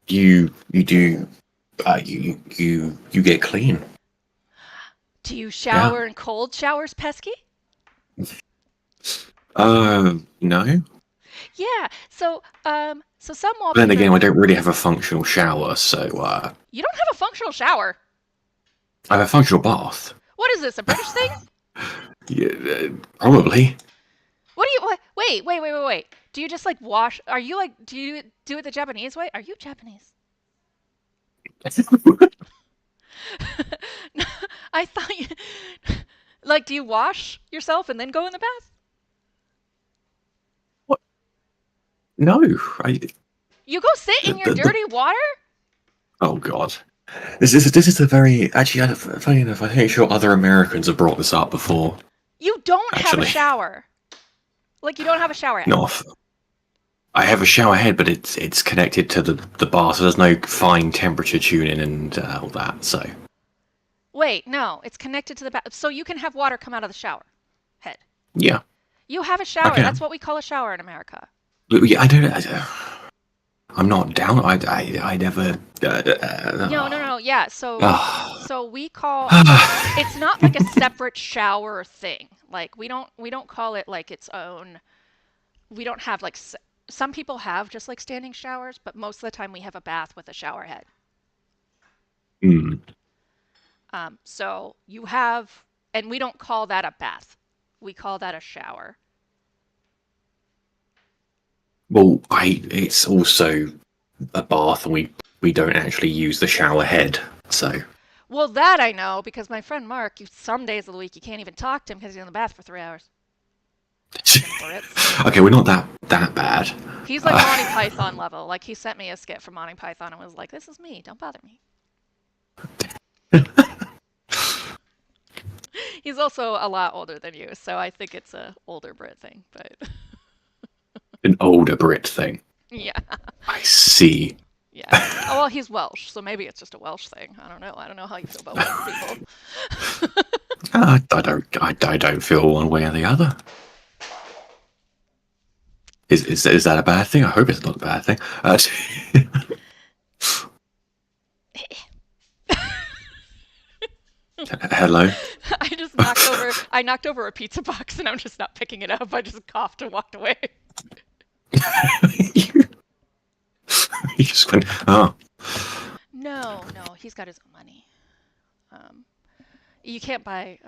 Speaker 1: You do, you get clean.
Speaker 2: Do you shower in cold showers, Pesky?
Speaker 1: No.
Speaker 2: Yeah, so some wallpaper...
Speaker 1: Then again, I don't really have a functional shower, so,
Speaker 2: You don't have a functional shower?
Speaker 1: I have a functional bath.
Speaker 2: What is this, a British thing?
Speaker 1: Yeah, probably.
Speaker 2: What do you... Wait. Do you just, like, wash... Are you, like... Do you do it the Japanese way? Are you Japanese? I thought you... Like, do you wash yourself and then go in the bath?
Speaker 1: What? No,
Speaker 2: You go sit in your dirty water?
Speaker 1: Oh, God. This is a very... Actually, funny enough, I think sure other Americans have brought this up before.
Speaker 2: You don't have a shower. Like, you don't have a shower head.
Speaker 1: No. I have a shower head, but it's connected to the bar, so there's no fine temperature tuning and all that, so...
Speaker 2: Wait, no. It's connected to the bath. So you can have water come out of the shower head.
Speaker 1: Yeah.
Speaker 2: You have a shower.
Speaker 1: Okay.
Speaker 2: That's what we call a shower in America.
Speaker 1: Yeah, I don't. I'm not down. I never.
Speaker 2: No. Yeah.
Speaker 1: Ah.
Speaker 2: So we call it's not like a separate shower thing. Like we don't call it like its own. We don't have like some people have just like standing showers, but most of the time we have a bath with a shower head.
Speaker 1: Hmm.
Speaker 2: So you have, and we don't call that a bath. We call that a shower.
Speaker 1: Well, it's also a bath, and we don't actually use the shower head. So
Speaker 2: Well, that I know because my friend Mark, some days of the week you can't even talk to him because he's in the bath for 3 hours.
Speaker 1: okay, we're not that bad.
Speaker 2: He's like Monty Python level. Like he sent me a skit from Monty Python and was like, "This is me. Don't bother me." He's also a lot older than you, so I think it's a older Brit thing. But
Speaker 1: An older Brit thing.
Speaker 2: yeah,
Speaker 1: I see.
Speaker 2: yeah. Oh well, he's Welsh, so maybe it's just a Welsh thing. I don't know. I don't know how you feel about Welsh people.
Speaker 1: I don't feel one way or the other. Is that a bad thing? I hope it's not a bad thing. Hello.
Speaker 2: I knocked over a pizza box and I'm just not picking it up. I just coughed and walked away.
Speaker 1: you just went, oh.
Speaker 2: No, he's got his own money. You can't buy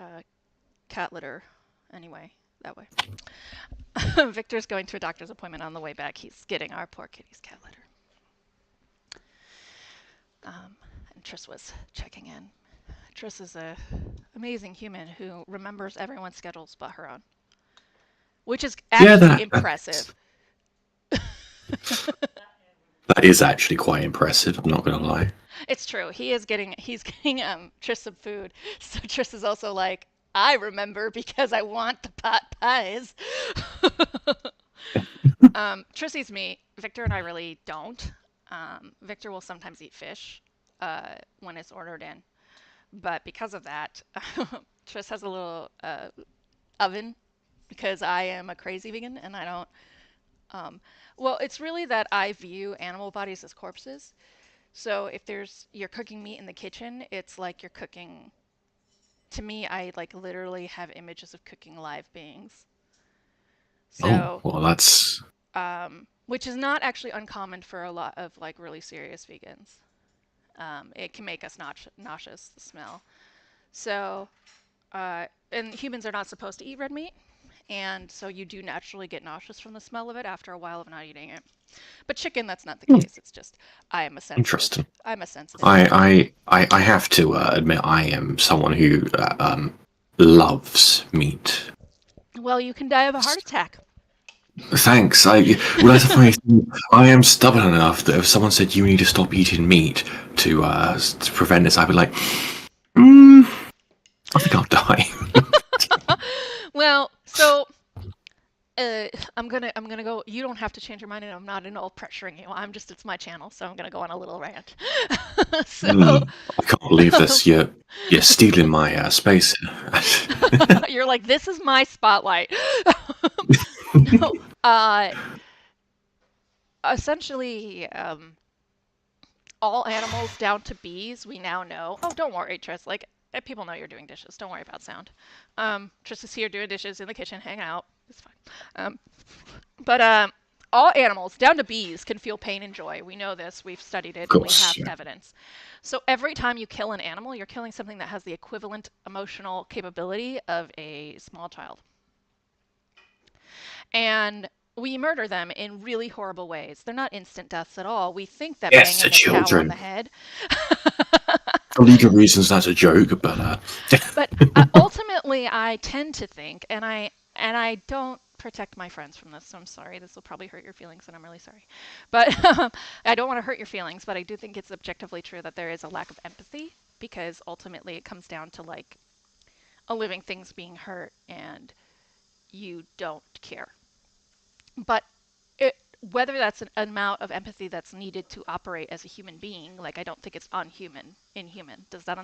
Speaker 2: cat litter anyway that way. Victor's going to a doctor's appointment on the way back. He's getting our poor kitty's cat litter. And Triss was checking in. Triss is an amazing human who remembers everyone's schedules but her own, which is actually impressive.
Speaker 1: That is actually quite impressive. I'm not gonna lie.
Speaker 2: It's true. He's getting Triss some food. So Triss is also like, I remember because I want the pot pies. Triss eats meat. Victor and I really don't. Victor will sometimes eat fish when it's ordered in. But because of that, Triss has a little oven because I am a crazy vegan and I don't. Well, it's really that I view animal bodies as corpses. So if you're cooking meat in the kitchen, it's like you're cooking. To me, I like literally have images of cooking live beings. So,
Speaker 1: well, that's
Speaker 2: which is not actually uncommon for a lot of like really serious vegans. It can make us nauseous, the smell. So, and humans are not supposed to eat red meat, and so you do naturally get nauseous from the smell of it after a while of not eating it. But chicken, that's not the case. It's just I am a sensitive.
Speaker 1: interesting.
Speaker 2: I'm a sensitive.
Speaker 1: I have to admit I am someone who loves meat.
Speaker 2: Well, you can die of a heart attack.
Speaker 1: Thanks. Well, that's a funny thing. I am stubborn enough that if someone said you need to stop eating meat to prevent this, I'd be like, I think I'll die.
Speaker 2: Well, so I'm gonna go. You don't have to change your mind, and I'm not at all pressuring you. It's my channel, so I'm gonna go on a little rant. So
Speaker 1: I can't believe this. You're stealing my space.
Speaker 2: you're like, this is my spotlight. No, essentially, all animals down to bees, we now know. Oh, don't worry, Triss. Like, people know you're doing dishes. Don't worry about sound. Triss is here doing dishes in the kitchen, hanging out. It's fine. But all animals, down to bees, can feel pain and joy. We know this. We've studied it. And we have evidence. So every time you kill an animal, you're killing something that has the equivalent emotional capability of a small child. And we murder them in really horrible ways. They're not instant deaths at all. We think that banging the cow on the head.
Speaker 1: For legal reasons, that's a joke, but.
Speaker 2: But ultimately, I tend to think, and I don't protect my friends from this, so I'm sorry. This will probably hurt your feelings, and I'm really sorry. But I don't want to hurt your feelings, but I do think it's objectively true that there is a lack of empathy, because ultimately it comes down to like a living thing's being hurt, and you don't care. But whether that's an amount of empathy that's needed to operate as a human being, like I don't think it's inhuman. Does that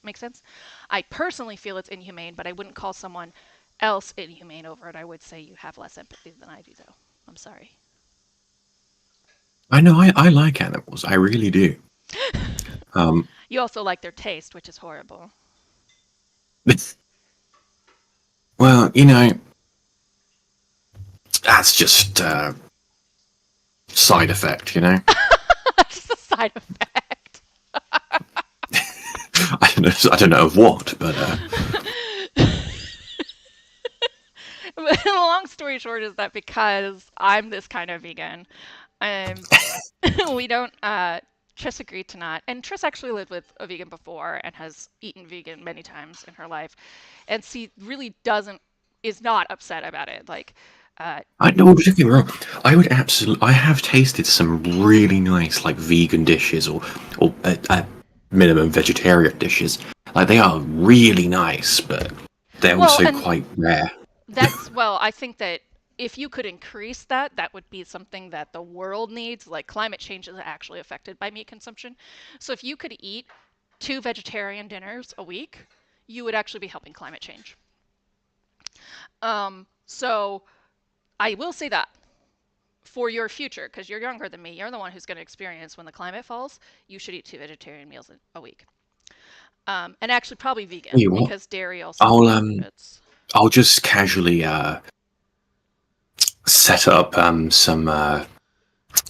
Speaker 2: make sense? I personally feel it's inhumane, but I wouldn't call someone else inhumane over it, I would say you have less empathy than I do, though. I'm sorry.
Speaker 1: I know I like animals. I really do. Um,
Speaker 2: You also like their taste, which is horrible.
Speaker 1: well, that's just side effect.
Speaker 2: Just a side effect.
Speaker 1: I don't know of what, but
Speaker 2: But the long story short is that because I'm this kind of vegan, um, we don't. Triss agreed to not, and Triss actually lived with a vegan before and has eaten vegan many times in her life, and she really is not upset about it. Like,
Speaker 1: I know. Don't get me wrong. I would absolutely. I have tasted some really nice like vegan dishes or minimum vegetarian dishes. Like they are really nice, but they're
Speaker 2: well,
Speaker 1: also
Speaker 2: and
Speaker 1: quite rare.
Speaker 2: I think that if you could increase that, that would be something that the world needs. Like climate change is actually affected by meat consumption. So if you could eat 2 vegetarian dinners a week, you would actually be helping climate change. So I will say that for your future, because you're younger than me, you're the one who's going to experience when the climate falls, you should eat 2 vegetarian meals a week. And actually probably vegan,
Speaker 1: You what?
Speaker 2: because dairy also has
Speaker 1: I'll
Speaker 2: benefits.
Speaker 1: I'll just casually set up some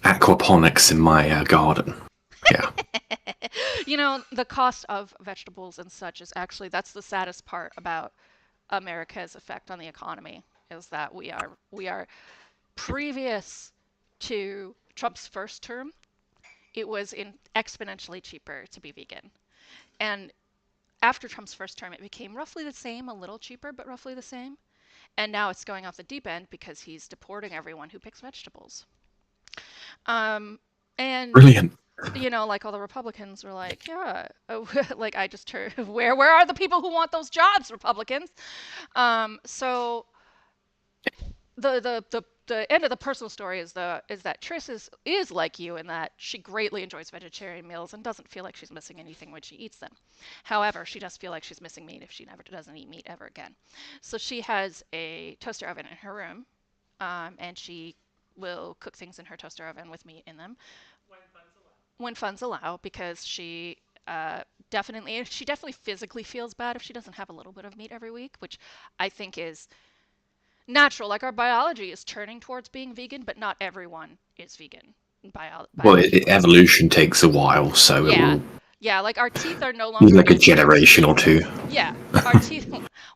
Speaker 1: aquaponics in my garden. Yeah.
Speaker 2: The cost of vegetables and such is actually, that's the saddest part about America's effect on the economy, is that we are previous to Trump's first term, it was exponentially cheaper to be vegan. And after Trump's first term, it became roughly the same, a little cheaper, but roughly the same. And now it's going off the deep end because he's deporting everyone who picks vegetables. Um, and
Speaker 1: Brilliant.
Speaker 2: like all the Republicans were like, yeah, like I just heard, where are the people who want those jobs, Republicans? So the end of the personal story is that Triss is like you in that she greatly enjoys vegetarian meals and doesn't feel like she's missing anything when she eats them. However, she does feel like she's missing meat if she never doesn't eat meat ever again. So she has a toaster oven in her room, and she will cook things in her toaster oven with meat in them when funds allow, because she definitely physically feels bad if she doesn't have a little bit of meat every week, which I think is natural. Like our biology is turning towards being vegan, but not everyone is vegan
Speaker 1: Well,
Speaker 2: biology-wise.
Speaker 1: evolution takes a while, so it
Speaker 2: Yeah.
Speaker 1: will
Speaker 2: Yeah, like our teeth are no
Speaker 1: be
Speaker 2: longer
Speaker 1: like a
Speaker 2: meat.
Speaker 1: generation or two.
Speaker 2: Yeah, our teeth.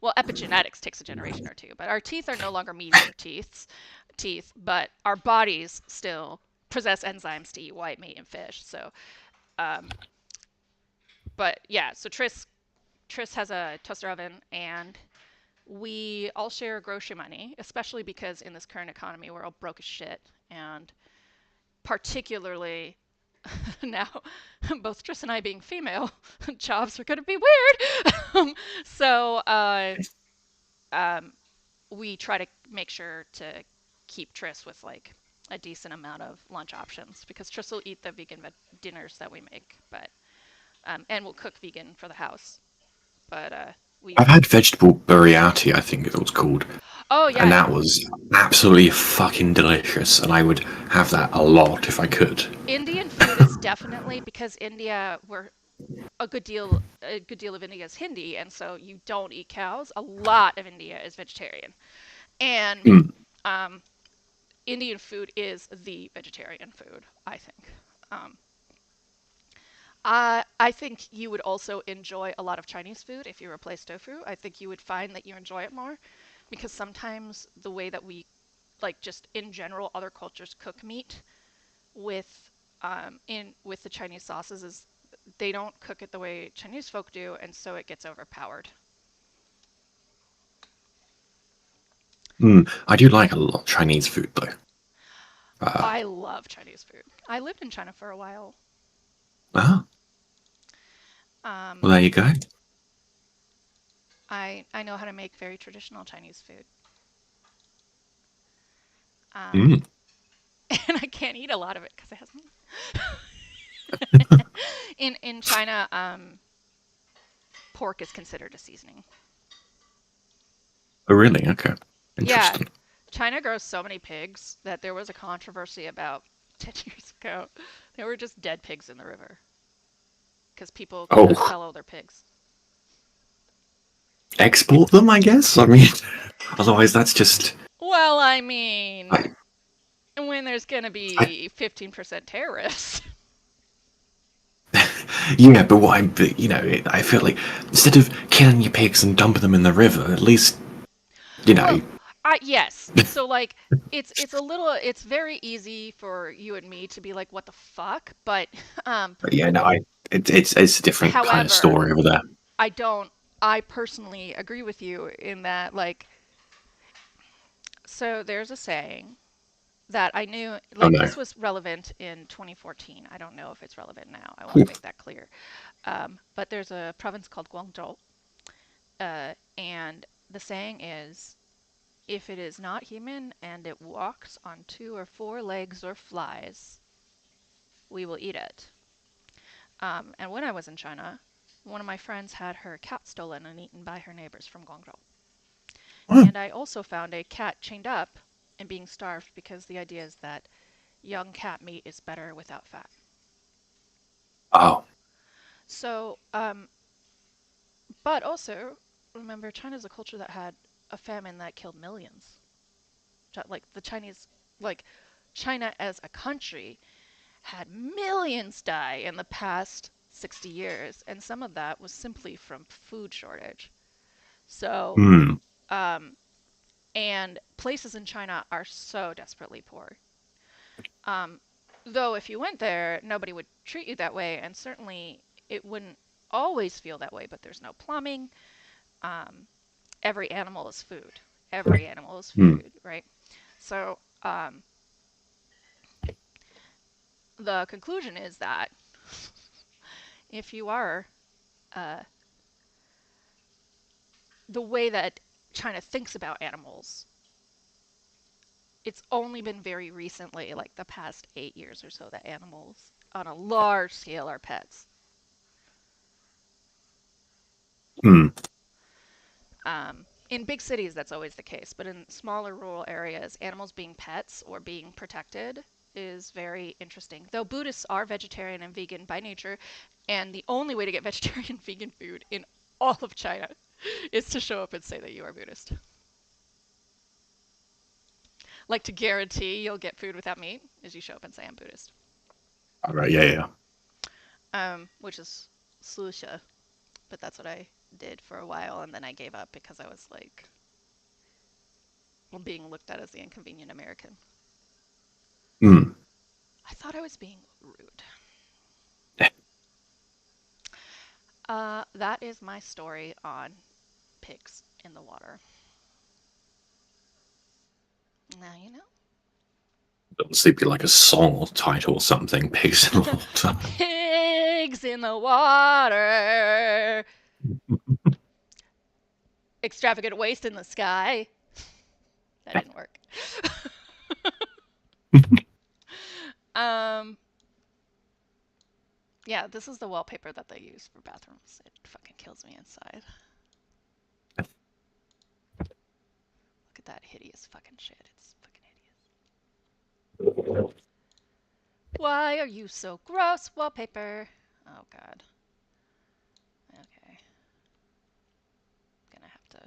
Speaker 2: Well, epigenetics takes a generation or two, but our teeth are no longer meat in our teeth, but our bodies still possess enzymes to eat white meat and fish. So, um, but yeah, so Triss has a toaster oven, and we all share grocery money, especially because in this current economy we're all broke as shit, and particularly now, both Triss and I being female, jobs are going to be weird. so um, we try to make sure to keep Triss with like a decent amount of lunch options, because Triss will eat the vegan dinners that we make, but and we'll cook vegan for the house. But
Speaker 1: I've had vegetable biryani, I think it was called,
Speaker 2: oh
Speaker 1: and
Speaker 2: yeah,
Speaker 1: that was absolutely fucking delicious, and I would have that a lot if I could.
Speaker 2: Indian food is definitely, because India, where a good deal of India is Hindi, and so you don't eat cows. A lot of India is vegetarian, and
Speaker 1: Mm.
Speaker 2: um, Indian food is the vegetarian food, I think. Um, I think you would also enjoy a lot of Chinese food if you replace tofu. I think you would find that you enjoy it more, because sometimes the way that we, like just in general, other cultures cook meat with with the Chinese sauces is they don't cook it the way Chinese folk do, and so it gets overpowered.
Speaker 1: I do like a lot of Chinese food though.
Speaker 2: I love Chinese food. I lived in China for a while.
Speaker 1: Ah, well
Speaker 2: Um,
Speaker 1: there you go.
Speaker 2: I know how to make very traditional Chinese food. Um,
Speaker 1: Mm.
Speaker 2: and I can't eat a lot of it because it has meat. In China, pork is considered a seasoning.
Speaker 1: Oh, really? Okay.
Speaker 2: Yeah,
Speaker 1: Interesting.
Speaker 2: China grows so many pigs that there was a controversy about 10 years ago. There were just dead pigs in the river because people couldn't
Speaker 1: Oh,
Speaker 2: sell all their pigs.
Speaker 1: export them, I guess? I mean, otherwise that's just...
Speaker 2: Well, I mean,
Speaker 1: I,
Speaker 2: when there's going to
Speaker 1: I,
Speaker 2: be 15% tariffs.
Speaker 1: yeah, but I feel like instead of killing your pigs and dumping them in the river, at least, you know...
Speaker 2: Well, yes. So like it's very easy for you and me to be like, what the fuck? But
Speaker 1: But yeah, no, it's a different kind of
Speaker 2: however,
Speaker 1: story over there.
Speaker 2: I don't I personally agree with you in that like so there's a saying that I knew
Speaker 1: Oh
Speaker 2: like
Speaker 1: no.
Speaker 2: this was relevant in 2014. I don't know if it's relevant now. I want to make that clear. But there's a province called Guangzhou, and the saying is if it is not human and it walks on 2 or 4 legs or flies, we will eat it. And when I was in China, one of my friends had her cat stolen and eaten by her neighbors from Guangzhou. And I also found a cat chained up and being starved because the idea is that young cat meat is better without fat.
Speaker 1: Oh.
Speaker 2: So, but also, remember, China's a culture that had a famine that killed millions. Like the Chinese, like China as a country had millions die in the past 60 years, and some of that was simply from food shortage. So,
Speaker 1: Hmm.
Speaker 2: and places in China are so desperately poor. Um, though if you went there, nobody would treat you that way, and certainly it wouldn't always feel that way, but there's no plumbing. Um, every animal is food. Every animal is
Speaker 1: Hmm.
Speaker 2: food, right? So the conclusion is that if you are uh, the way that China thinks about animals, it's only been very recently, like the past 8 years or so, that animals on a large scale are pets.
Speaker 1: Hmm.
Speaker 2: In big cities, that's always the case, but in smaller rural areas, animals being pets or being protected is very interesting. Though Buddhists are vegetarian and vegan by nature, and the only way to get vegetarian and vegan food in all of China is to show up and say that you are Buddhist. Like to guarantee you'll get food without meat is you show up and say I'm Buddhist.
Speaker 1: All right. Yeah. Yeah.
Speaker 2: Which is susha, but that's what I did for a while, and then I gave up because I was like, well, being looked at as the inconvenient American.
Speaker 1: Hmm.
Speaker 2: I thought I was being rude.
Speaker 1: Eh.
Speaker 2: That is my story on pigs in the water. Now you know.
Speaker 1: Obviously, be like a song or title or something. Pigs in the water.
Speaker 2: Pigs in the water. Extravagant waste in the sky. That didn't work. um, yeah, this is the wallpaper that they use for bathrooms. It fucking kills me inside. Look at that hideous fucking shit. It's fucking hideous. Why are you so gross, wallpaper? Oh god. Okay. Gonna have to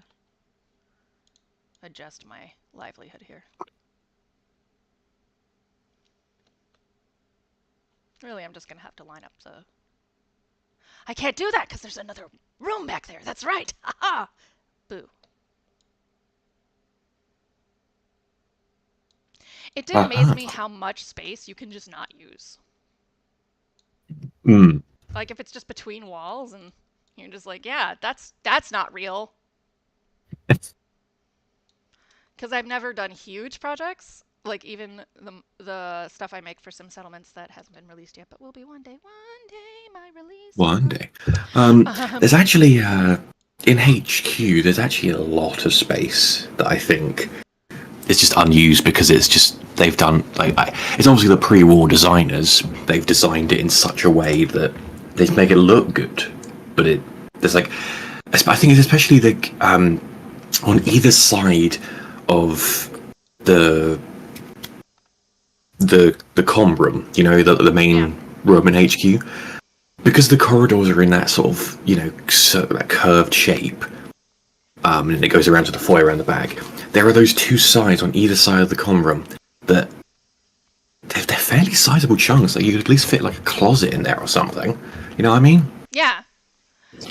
Speaker 2: adjust my livelihood here. Really, I'm just gonna have to line up the... I can't do that because there's another room back there. That's right. Haha. Boo. It did amaze me how much space you can just not use.
Speaker 1: Hmm.
Speaker 2: Like if it's just between walls and you're just like, yeah, that's not real. Because I've never done huge projects. Like even the stuff I make for Sim Settlements that hasn't been released yet, but will be one day. One day, my release.
Speaker 1: One day. There's actually in HQ. There's actually a lot of space that I think is just unused because it's just they've done it's obviously the pre-war designers. They've designed it in such a way that they make it look good, but there's like I think it's especially on either side of the the comm room, you know, the main room in HQ, because the corridors are in that sort of, you know, that curved shape, and it goes around to the foyer around the back. There are those two sides on either side of the comm room that they're fairly sizable chunks. Like you could at least fit like a closet in there or something. You know what I mean?
Speaker 2: Yeah.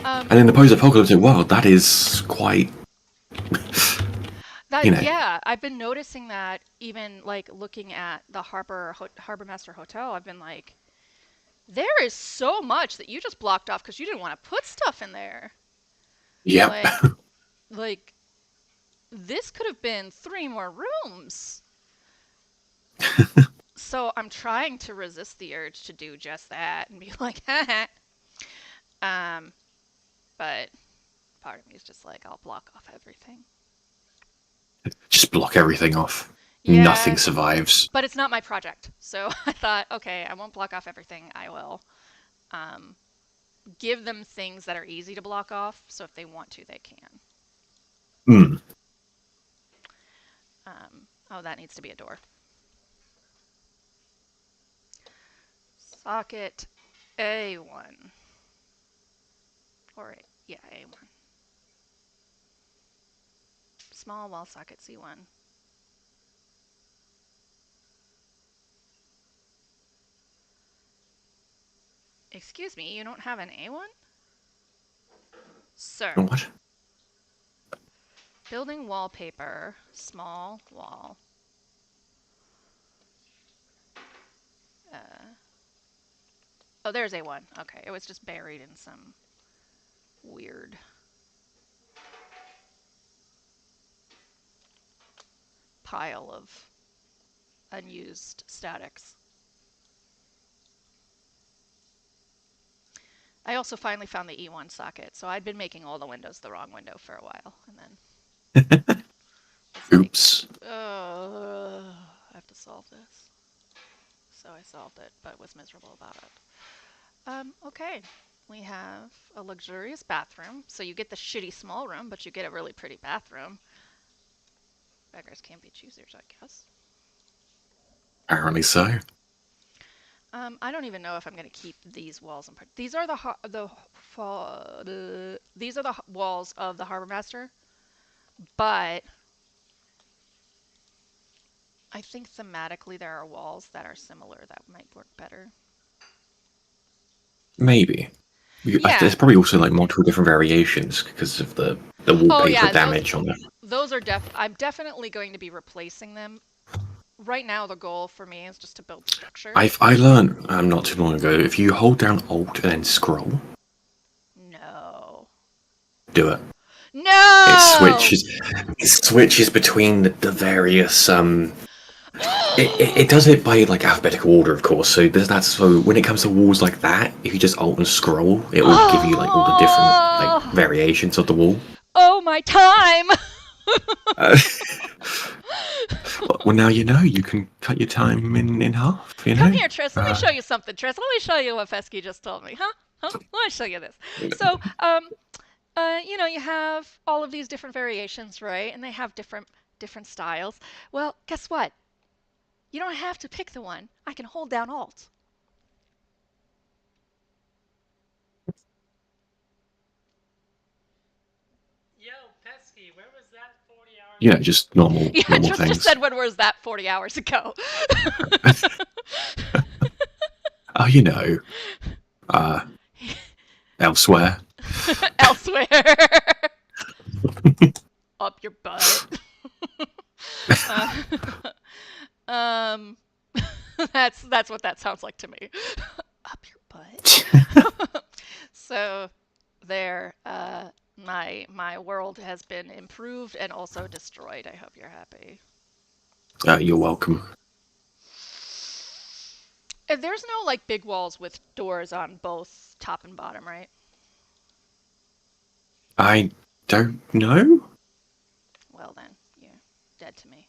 Speaker 1: And in the post-apocalyptic world, that is quite.
Speaker 2: That
Speaker 1: You know.
Speaker 2: Yeah, I've been noticing that even like looking at the Harbor Master Hotel. I've been like, there is so much that you just blocked off because you didn't want to put stuff in there.
Speaker 1: Yep.
Speaker 2: Like this could have been 3 more rooms. So I'm trying to resist the urge to do just that and be like, haha. But part of me is just like, I'll block off everything.
Speaker 1: Just block everything off.
Speaker 2: Yeah,
Speaker 1: Nothing survives.
Speaker 2: but it's not my project. So I thought, okay, I won't block off everything. I will give them things that are easy to block off. So if they want to, they can.
Speaker 1: Hmm.
Speaker 2: Oh, that needs to be a door. Socket A1. Or, yeah, A1. Small wall socket C1. Excuse me, you don't have an A1? Sir.
Speaker 1: What?
Speaker 2: Building wallpaper, small wall. Oh, there's A1. Okay, it was just buried in some weird pile of unused statics. I also finally found the E1 socket, so I'd been making all the windows the wrong window for a while, and then
Speaker 1: Oops.
Speaker 2: like, I have to solve this. So I solved it, but was miserable about it. Okay, we have a luxurious bathroom. So you get the shitty small room, but you get a really pretty bathroom. Beggars can't be choosers, I guess.
Speaker 1: Apparently so.
Speaker 2: I don't even know if I'm going to keep these walls in part. These are these are the walls of the Harbor Master, but I think thematically there are walls that are similar that might work better.
Speaker 1: Maybe.
Speaker 2: Yeah.
Speaker 1: There's probably also like multiple different variations because of the wallpaper
Speaker 2: yeah,
Speaker 1: damage on them.
Speaker 2: Those are I'm definitely going to be replacing them. Right now, the goal for me is just to build structure.
Speaker 1: I learned not too long ago, if you hold down Alt and then scroll,
Speaker 2: No.
Speaker 1: do it.
Speaker 2: No!
Speaker 1: It switches between the various it does it by like alphabetical order, of course. So there's that. So when it comes to walls like that, if you just Alt and scroll, it will give you like all the different like variations of the wall.
Speaker 2: Oh, my time!
Speaker 1: Well, now you know you can cut your time in half. You know.
Speaker 2: Come here, Tris. Let me show you something, Tris. Let me show you what Pesky just told me, huh? Let me show you this. So, you know, you have all of these different variations, right? And they have different styles. Well, guess what? You don't have to pick the one. I can hold down Alt.
Speaker 4: Yo, Pesky, where was that 40 hours?
Speaker 1: Yeah, just normal
Speaker 2: Tris
Speaker 1: things.
Speaker 2: just said, when was that 40 hours ago?
Speaker 1: Oh, you know, elsewhere.
Speaker 2: Elsewhere. Up your butt. That's what that sounds like to me. Up your butt. So there, my world has been improved and also destroyed. I hope you're happy.
Speaker 1: You're welcome.
Speaker 2: There's no like big walls with doors on both top and bottom, right?
Speaker 1: I don't know.
Speaker 2: Well then, you're dead to me.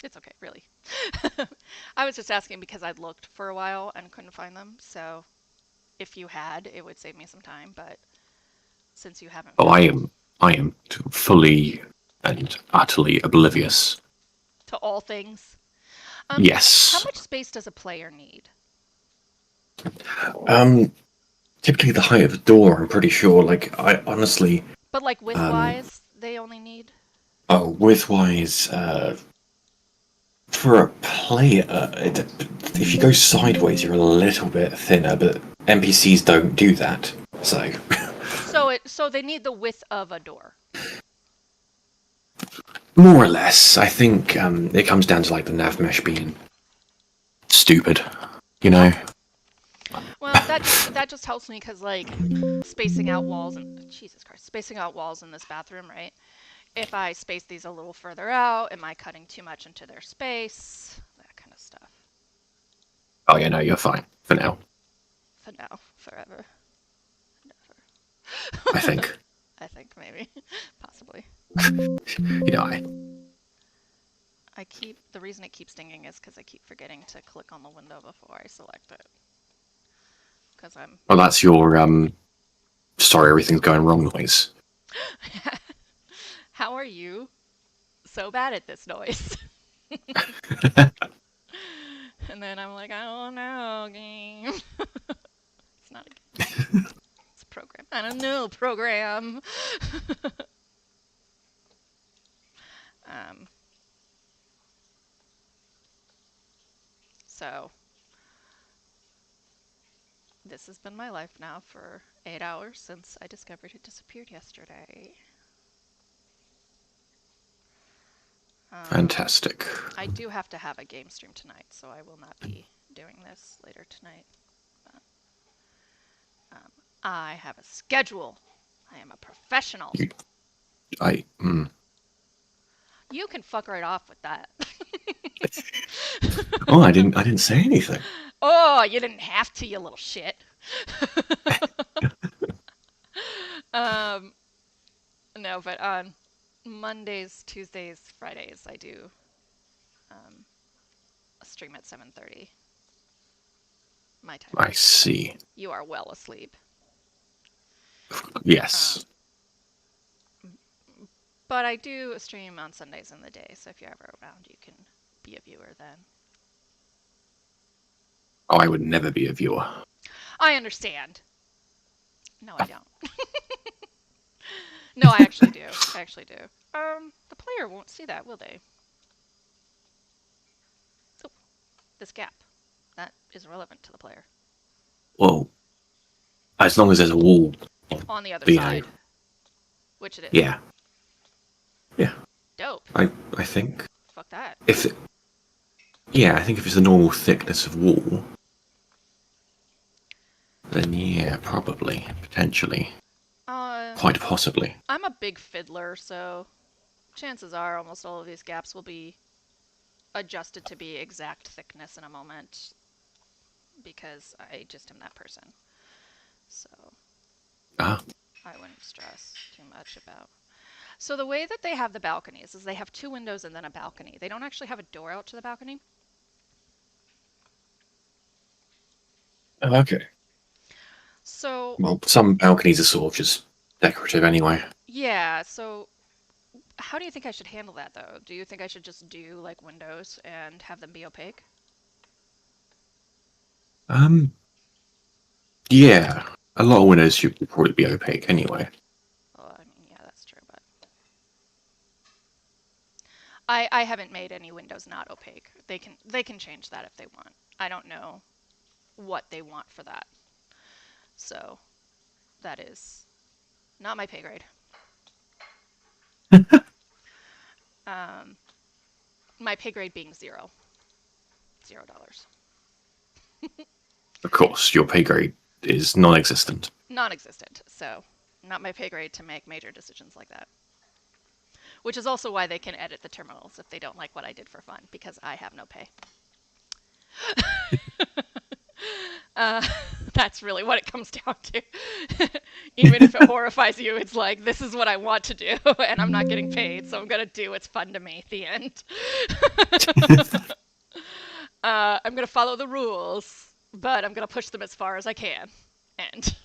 Speaker 2: It's okay, really. I was just asking because I'd looked for a while and couldn't find them, so if you had, it would save me some time, but since you haven't
Speaker 1: Oh, I am fully and utterly oblivious.
Speaker 2: to all things. How
Speaker 1: Yes.
Speaker 2: much space does a player need?
Speaker 1: Typically the height of the door, I'm pretty sure. Like, I honestly,
Speaker 2: But like width-wise, they only need.
Speaker 1: width-wise, for a player, if you go sideways, you're a little bit thinner, but NPCs don't do that. So,
Speaker 2: So they need the width of a door.
Speaker 1: more or less, I think it comes down to like the nav mesh being stupid, you know.
Speaker 2: Well, that just helps me because like spacing out walls and Jesus Christ, spacing out walls in this bathroom, right? If I space these a little further out, am I cutting too much into their space? That kind of stuff.
Speaker 1: Oh yeah, no, you're fine for now.
Speaker 2: For now, forever,
Speaker 1: I think.
Speaker 2: I think maybe, possibly.
Speaker 1: You know,
Speaker 2: The reason it keeps dinging is because I keep forgetting to click on the window before I select it. Because I'm.
Speaker 1: well, that's your sorry, everything's going wrong noise.
Speaker 2: How are you so bad at this noise? And then I'm like, I don't know, game. It's not a game. It's a program. I don't know, program. So, this has been my life now for 8 hours since I discovered it disappeared yesterday.
Speaker 1: Fantastic.
Speaker 2: I do have to have a game stream tonight, so I will not be doing this later tonight. But, I have a schedule. I am a professional. You can fuck right off with that.
Speaker 1: Oh, I didn't say anything.
Speaker 2: Oh, you didn't have to, you little shit. No, but on Mondays, Tuesdays, Fridays, I do a stream at 7:30 my time.
Speaker 1: I see.
Speaker 2: You are well asleep.
Speaker 1: Yes.
Speaker 2: But I do a stream on Sundays in the day, so if you're ever around, you can be a viewer then.
Speaker 1: Oh, I would never be a viewer.
Speaker 2: I understand. No, I don't. No, I actually do. I actually do. The player won't see that, will they? Oh, this gap. That is relevant to the player.
Speaker 1: Well, as long as there's a wall.
Speaker 2: On the other
Speaker 1: You know.
Speaker 2: side. Which it is.
Speaker 1: Yeah. Yeah.
Speaker 2: Dope.
Speaker 1: I think.
Speaker 2: Fuck that.
Speaker 1: I think if it's the normal thickness of wall, then yeah, probably, potentially, quite possibly.
Speaker 2: I'm a big fiddler, so chances are almost all of these gaps will be adjusted to be exact thickness in a moment, because I just am that person. So I wouldn't stress too much about. So the way that they have the balconies is they have 2 windows and then a balcony. They don't actually have a door out to the balcony.
Speaker 1: Oh, okay.
Speaker 2: So
Speaker 1: Well, some balconies are sort of just decorative anyway.
Speaker 2: yeah, so how do you think I should handle that though? Do you think I should just do like windows and have them be opaque?
Speaker 1: Yeah, a lot of windows should probably be opaque anyway.
Speaker 2: Well, I mean, yeah, that's true, but I haven't made any windows not opaque. They can change that if they want. I don't know what they want for that. So that is not my pay grade. My pay grade being $0.
Speaker 1: Of course, your pay grade is non-existent.
Speaker 2: Non-existent. So not my pay grade to make major decisions like that. Which is also why they can edit the terminals if they don't like what I did for fun, because I have no pay. That's really what it comes down to. Even if it horrifies you, it's like, this is what I want to do, and I'm not getting paid, so I'm going to do what's fun to me at the end. I'm going to follow the rules, but I'm going to push them as far as I can. And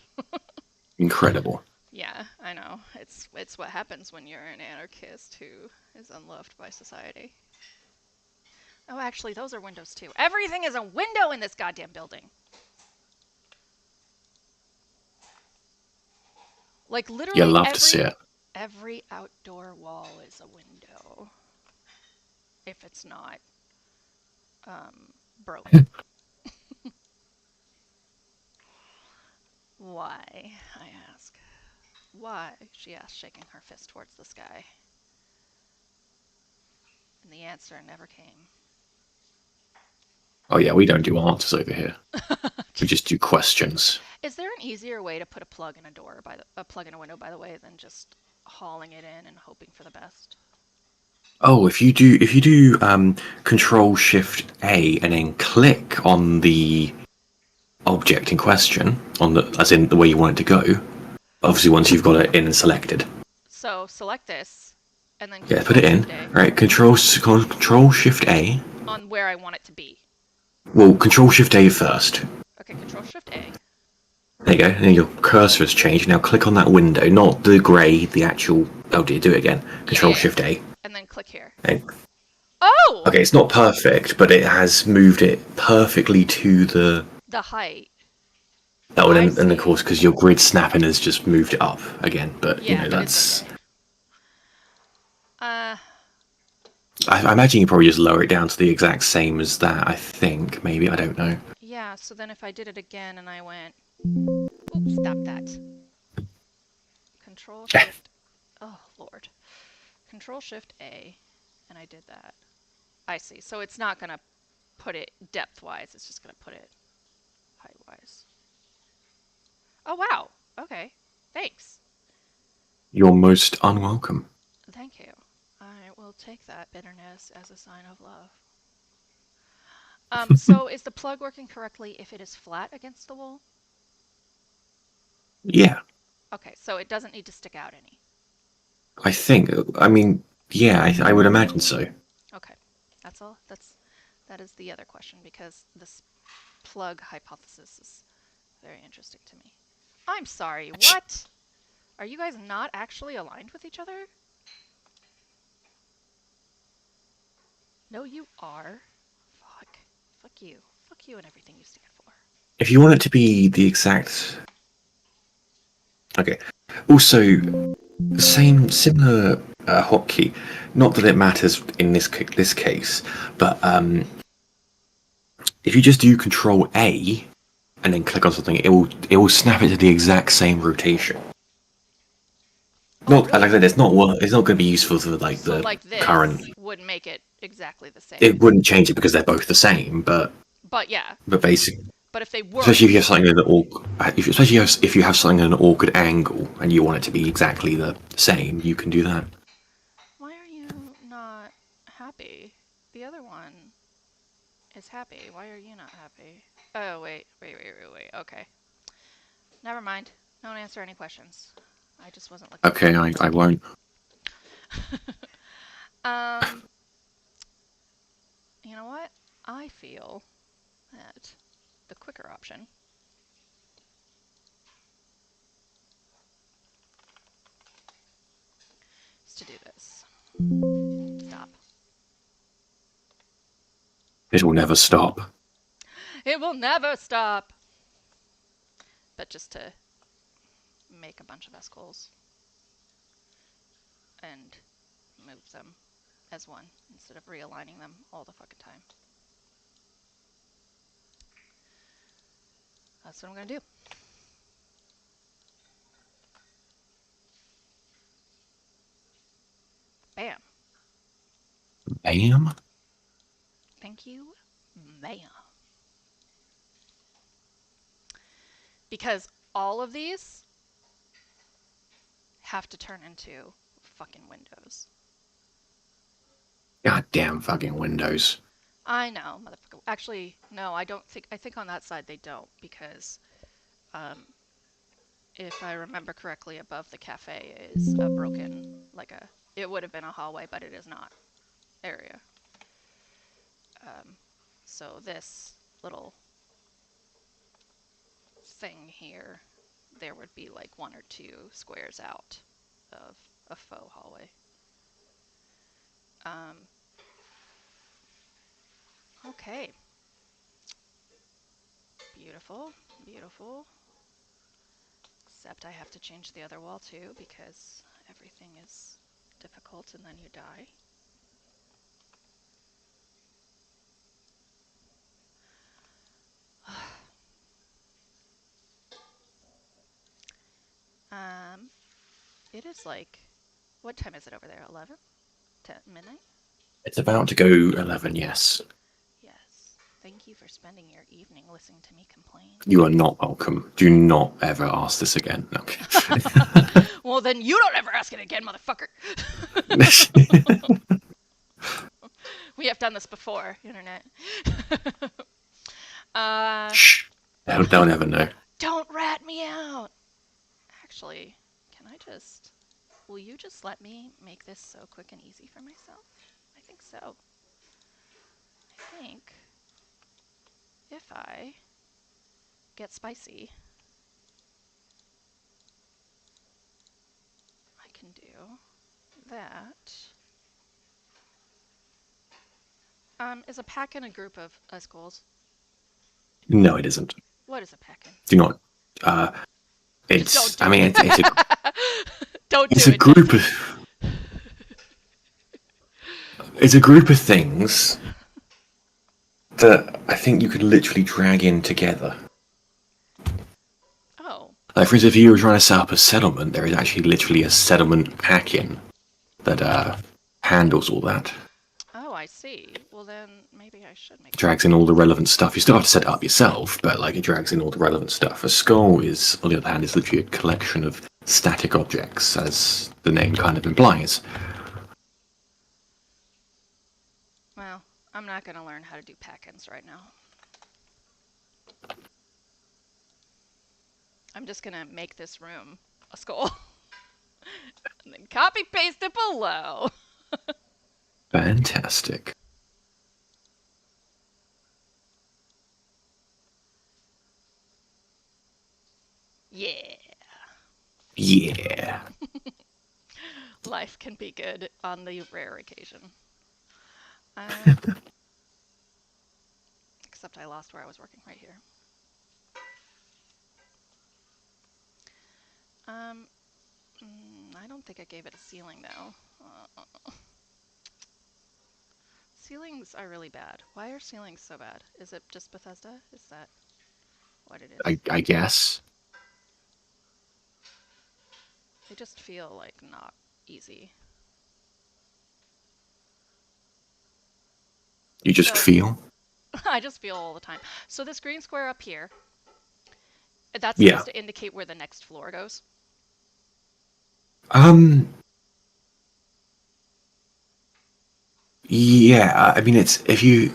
Speaker 1: Incredible.
Speaker 2: yeah, I know. It's what happens when you're an anarchist who is unloved by society. Oh, actually, those are windows too. Everything is a window in this goddamn building. Like
Speaker 1: You
Speaker 2: literally
Speaker 1: love to see it.
Speaker 2: every outdoor wall is a window. If it's not broken. Why, I ask. Why? She asked, shaking her fist towards the sky. And the answer never came.
Speaker 1: Oh yeah, we don't do answers over here. We just do questions.
Speaker 2: Is there an easier way to put a plug in a door a plug in a window, by the way, than just hauling it in and hoping for the best?
Speaker 1: Oh, if you do Control Shift A and then click on the object in question, as in the way you want it to go. Obviously, once you've got it in and selected.
Speaker 2: So select this, and then
Speaker 1: Yeah, put it in.
Speaker 2: Shift-A
Speaker 1: Right, Control Shift A.
Speaker 2: on where I want it to be.
Speaker 1: Well, Control Shift A first.
Speaker 2: Okay, Control Shift A.
Speaker 1: There you go. And then your cursor has changed. Now click on that window, not the grey, the actual. Oh dear, do it again. Control Shift A.
Speaker 2: And then click here.
Speaker 1: And,
Speaker 2: Oh!
Speaker 1: okay, it's not perfect, but it has moved it perfectly to the
Speaker 2: height.
Speaker 1: Oh,
Speaker 2: I
Speaker 1: and of
Speaker 2: see.
Speaker 1: course, because your grid snapping has just moved it up again. But
Speaker 2: Yeah,
Speaker 1: you know,
Speaker 2: but
Speaker 1: that's.
Speaker 2: it's okay.
Speaker 1: I imagine you probably just lower it down to the exact same as that. I think maybe I don't know.
Speaker 2: Yeah. So then if I did it again and I went, oops, stop that. Control Shift. Oh Lord. Control Shift A, and I did that. I see. So it's not gonna put it depth-wise. It's just gonna put it height-wise. Oh wow. Okay. Thanks.
Speaker 1: You're most unwelcome.
Speaker 2: Thank you. I will take that bitterness as a sign of love. So is the plug working correctly if it is flat against the wall?
Speaker 1: Yeah,
Speaker 2: Okay, so it doesn't need to stick out any.
Speaker 1: I think. I mean, yeah, I would imagine so.
Speaker 2: Okay, that's all. That is the other question, because this plug hypothesis is very interesting to me. I'm sorry, what? Are you guys not actually aligned with each other? No, you are. Fuck. Fuck you. Fuck you and everything you stand for.
Speaker 1: If you want it to be the exact. Okay. Also, similar hotkey. Not that it matters in this case, but if you just do Control A and then click on something, it will snap it to the exact same rotation. Not like I said, it's not going to be useful for like
Speaker 2: So
Speaker 1: the
Speaker 2: like this
Speaker 1: current.
Speaker 2: would make it exactly the same.
Speaker 1: It wouldn't change it because they're both the same, but
Speaker 2: yeah.
Speaker 1: basically,
Speaker 2: But if they were,
Speaker 1: especially if you have something in an especially if you have something at an awkward angle and you want it to be exactly the same, you can do that.
Speaker 2: why are you not happy? The other one is happy. Why are you not happy? Oh wait. Okay. Never mind. Don't answer any questions. I just wasn't looking.
Speaker 1: Okay, I won't.
Speaker 2: You know what? I feel that the quicker option is to do this. Stop.
Speaker 1: It will never stop.
Speaker 2: It will never stop. But just to make a bunch of S-Cols and move them as one instead of realigning them all the fucking time. That's what I'm gonna do. Bam.
Speaker 1: Bam.
Speaker 2: Thank you, ma'am. Because all of these have to turn into fucking windows.
Speaker 1: Goddamn fucking Windows.
Speaker 2: I know, motherfucker. Actually, no, I don't think. I think on that side they don't, because if I remember correctly, above the cafe is a broken, it would have been a hallway, but it is not, area. So this little thing here, there would be like 1 or 2 squares out of a faux hallway. Okay. Beautiful, beautiful. Except I have to change the other wall too, because everything is difficult and then you die. It is like, what time is it over there? 11? 10, midnight?
Speaker 1: It's about to go 11, yes.
Speaker 2: Yes. Thank you for spending your evening listening to me complain.
Speaker 1: You are not welcome. Do not ever ask this again. No.
Speaker 2: Well, then you don't ever ask it again, motherfucker. We have done this before, internet.
Speaker 1: Shh. They'll never know.
Speaker 2: Don't rat me out. Actually, can I just... Will you just let me make this so quick and easy for myself? I think so. I think if I get spicy, I can do that. Is a pack in a group of goals?
Speaker 1: No, it isn't.
Speaker 2: What is a pack in?
Speaker 1: Do not. It's. I mean, it's a.
Speaker 2: Don't
Speaker 1: It's
Speaker 2: do
Speaker 1: a
Speaker 2: it.
Speaker 1: group of. It's a group of things that I think you could literally drag in together.
Speaker 2: Oh.
Speaker 1: Like, for instance, if you were trying to set up a settlement, there is actually literally a settlement pack-in that handles all that.
Speaker 2: Oh, I see. Well, then maybe I should make.
Speaker 1: It drags in all the relevant stuff. You still have to set it up yourself, but like it drags in all the relevant stuff. A skull is, on the other hand, is literally a collection of static objects, as the name kind of implies.
Speaker 2: Well, I'm not going to learn how to do pack-ins right now. I'm just going to make this room a skull. And then copy-paste it below.
Speaker 1: Fantastic.
Speaker 2: Yeah.
Speaker 1: Yeah.
Speaker 2: Life can be good on the rare occasion. Except I lost where I was working right here. I don't think I gave it a ceiling though. Ceilings are really bad. Why are ceilings so bad? Is it just Bethesda? Is that what it is?
Speaker 1: I guess.
Speaker 2: They just feel like not easy.
Speaker 1: You just feel?
Speaker 2: I just feel all the time. So this green square up here, that's
Speaker 1: Yeah.
Speaker 2: supposed to indicate where the next floor goes?
Speaker 1: Yeah, I mean, it's, if you...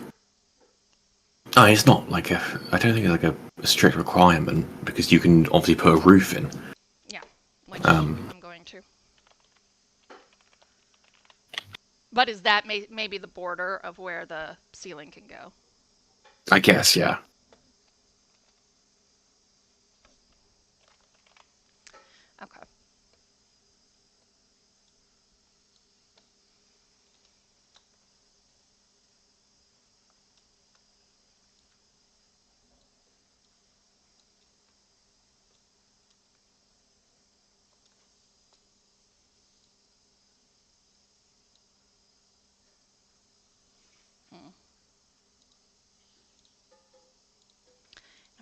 Speaker 1: Oh, it's not like a... I don't think it's like a strict requirement, because you can obviously put a roof in.
Speaker 2: Yeah, which I'm going to. But is that maybe the border of where the ceiling can go?
Speaker 1: I guess, yeah.
Speaker 2: Okay.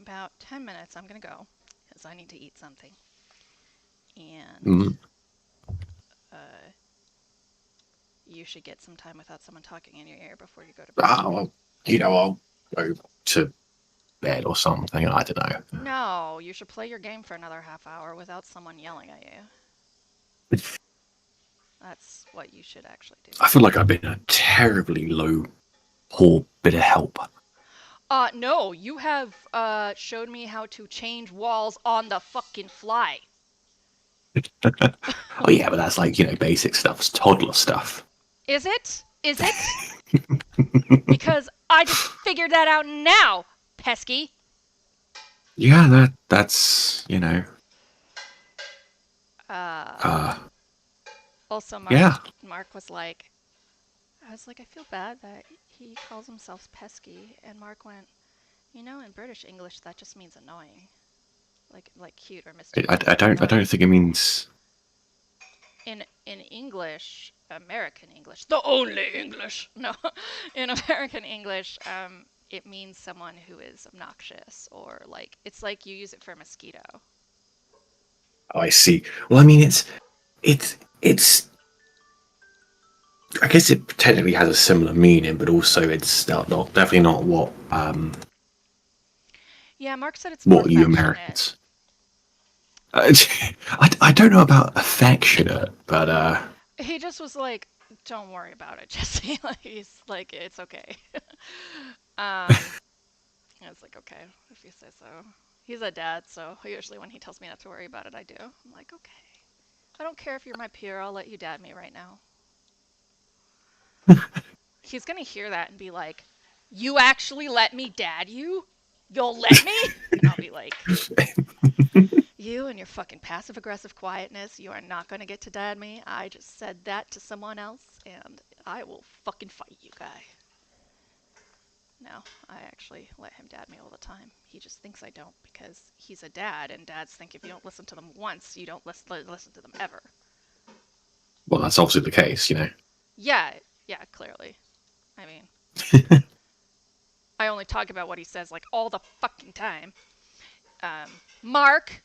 Speaker 2: About 10 minutes, I'm going to go, because I need to eat something. And you should get some time without someone talking in your ear before you go to bed.
Speaker 1: Well, I'll go to bed or something. I don't know.
Speaker 2: No, you should play your game for another half hour without someone yelling at you. That's what you should actually do.
Speaker 1: I feel like I've been a terribly low, poor bit of help.
Speaker 2: No, you have showed me how to change walls on the fucking fly.
Speaker 1: Oh yeah, but that's like, basic stuff. It's toddler stuff.
Speaker 2: Is it? Is it? Because I just figured that out now, Pesky.
Speaker 1: Yeah, that's
Speaker 2: Uh, also,
Speaker 1: yeah.
Speaker 2: Mark was like, I was like, I feel bad that he calls himself Pesky, and Mark went, in British English that just means annoying, like cute or mischievous
Speaker 1: I
Speaker 2: or
Speaker 1: don't
Speaker 2: annoying.
Speaker 1: think it means.
Speaker 2: In English, American English, the only English. No, in American English, it means someone who is obnoxious or like it's like you use it for a mosquito.
Speaker 1: Oh, I see. Well, I mean, it's. I guess it technically has a similar meaning, but also it's not definitely not
Speaker 2: Yeah, Mark said it's more
Speaker 1: what you
Speaker 2: affectionate.
Speaker 1: Americans. Uh, I don't know about affectionate, but
Speaker 2: He just was like, "Don't worry about it, Jesse." Like he's like, "It's okay." um, I was like, "Okay, if you say so." He's a dad, so usually when he tells me not to worry about it, I do. I'm like, "Okay." I don't care if you're my peer. I'll let you dad me right now. He's gonna hear that and be like, "You actually let me dad you? You'll let me?" And I'll be like, "You and your fucking passive aggressive quietness, you are not gonna get to dad me. I just said that to someone else, and I will fucking fight you, guy." No, I actually let him dad me all the time. He just thinks I don't because he's a dad, and dads think if you don't listen to them once, you don't listen to them ever.
Speaker 1: well, that's obviously the case,
Speaker 2: Yeah, yeah, clearly. I mean, I only talk about what he says like all the fucking time. Mark,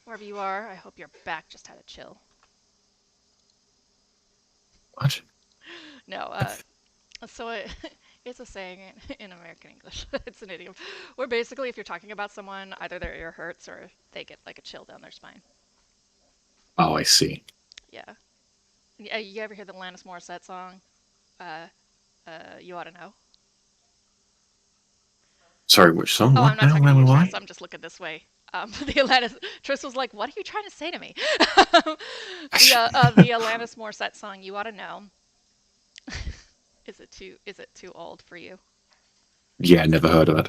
Speaker 2: wherever you are, I hope your back just had a chill.
Speaker 1: What?
Speaker 2: No, so it's a saying in American English. It's an idiom. Where basically, if you're talking about someone, either their ear hurts or they get like a chill down their spine.
Speaker 1: Oh, I see.
Speaker 2: Yeah. You ever hear the Alanis Morissette song? Uh, you ought to know.
Speaker 1: Sorry, which song?
Speaker 2: Oh, I'm
Speaker 1: What
Speaker 2: not
Speaker 1: now?
Speaker 2: talking to you, Tris.
Speaker 1: Why?
Speaker 2: I'm just looking this way. The Alanis Tris was like, "What are you trying to say to me?" The Alanis Morissette song, "You Ought to Know." Is it too old for you?
Speaker 1: Yeah, never heard of it.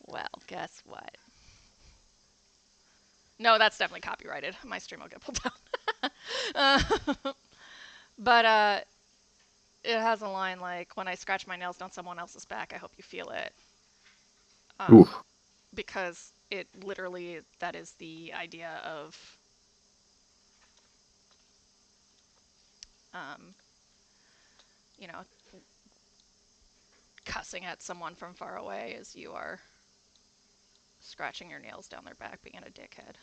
Speaker 2: Well, guess what? No, that's definitely copyrighted. My stream will get pulled down. uh, but it has a line like, "When I scratch my nails down someone else's back, I hope you feel it."
Speaker 1: Ooh,
Speaker 2: Because it literally that is the idea of um, you know cussing at someone from far away as you are scratching your nails down their back, being a dickhead.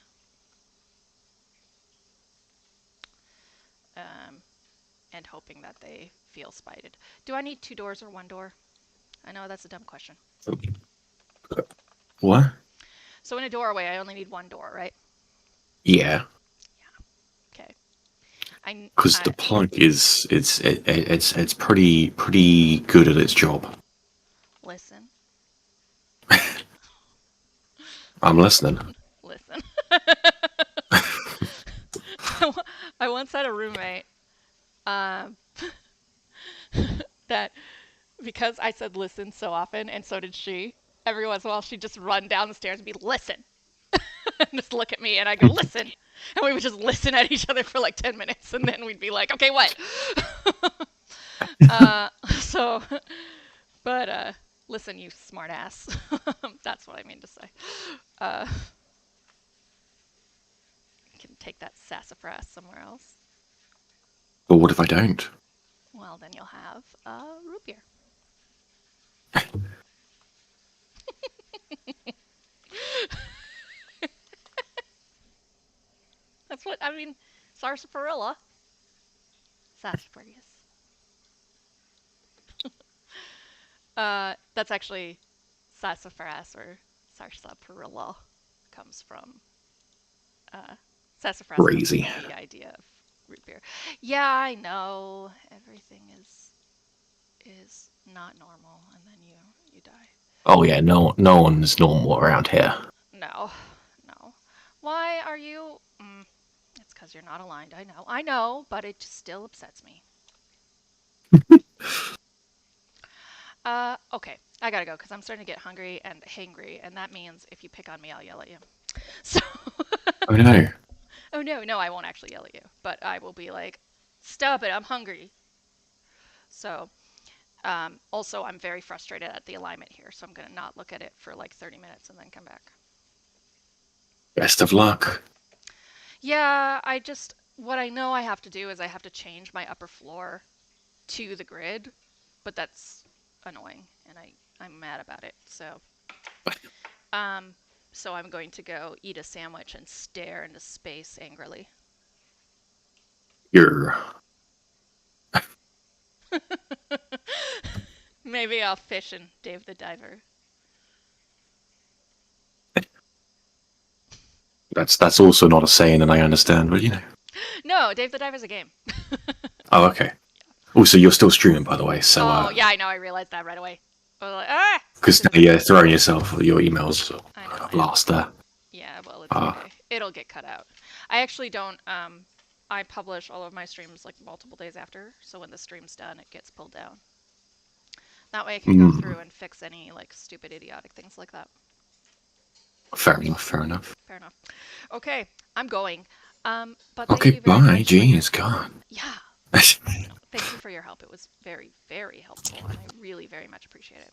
Speaker 2: Um, and hoping that they feel spited. Do I need two doors or one door? I know that's a dumb question.
Speaker 1: what?
Speaker 2: So in a doorway, I only need one door, right?
Speaker 1: Yeah,
Speaker 2: Okay. I,
Speaker 1: because
Speaker 2: I
Speaker 1: the plug is it's pretty good at its job.
Speaker 2: listen,
Speaker 1: I'm listening.
Speaker 2: listen. I once had a roommate um, that because I said listen so often, and so did she. Every once in a while, she'd just run down the stairs and be listen, and just look at me, and I go listen, and we would just listen at each other for like 10 minutes, and then we'd be like, okay, what? So, but listen, you smartass. That's what I mean to say. Uh, you can take that sassafras somewhere else.
Speaker 1: But what if I don't?
Speaker 2: Well, then you'll have root beer. That's what I mean. Sarsaparilla. Sassafras. That's actually sassafras or sarsaparilla comes from sassafras comes
Speaker 1: Crazy.
Speaker 2: from the idea of root beer. Yeah, I know everything is not normal, and then you die.
Speaker 1: Oh yeah, no one's normal around here.
Speaker 2: No, no. Why are you? It's because you're not aligned. I know, but it just still upsets me. Okay. I gotta go because I'm starting to get hungry and hangry, and that means if you pick on me, I'll yell at you. So.
Speaker 1: Oh no.
Speaker 2: Oh no, I won't actually yell at you, but I will be like, "Stop it! I'm hungry." So, also, I'm very frustrated at the alignment here, so I'm gonna not look at it for like 30 minutes and then come back.
Speaker 1: Best of luck.
Speaker 2: Yeah, what I know I have to do is I have to change my upper floor to the grid, but that's annoying, and I'm mad about it. Um, so I'm going to go eat a sandwich and stare into space angrily.
Speaker 1: You're.
Speaker 2: Maybe I'll fish in Dave the Diver.
Speaker 1: That's also not a saying, and I understand, but you know.
Speaker 2: No, Dave the Diver's a game.
Speaker 1: Oh, okay. Also, you're still streaming, by the way, so.
Speaker 2: Oh, yeah, I know. I realized that right away. I was like, ah!
Speaker 1: Because now you're throwing yourself your emails
Speaker 2: I know.
Speaker 1: blast there.
Speaker 2: Yeah, well, it's okay. It'll get cut out. I actually don't. I publish all of my streams like multiple days after, so when the stream's done, it gets pulled down. That way, I can go through and fix any like stupid, idiotic things like that.
Speaker 1: Fair enough. Fair enough.
Speaker 2: Fair enough. Okay, I'm going. But
Speaker 1: Okay,
Speaker 2: thank you very
Speaker 1: bye.
Speaker 2: much for your-
Speaker 1: Jeez, God.
Speaker 2: Yeah. Thank you for your help. It was very, very helpful, and I really very much appreciate it.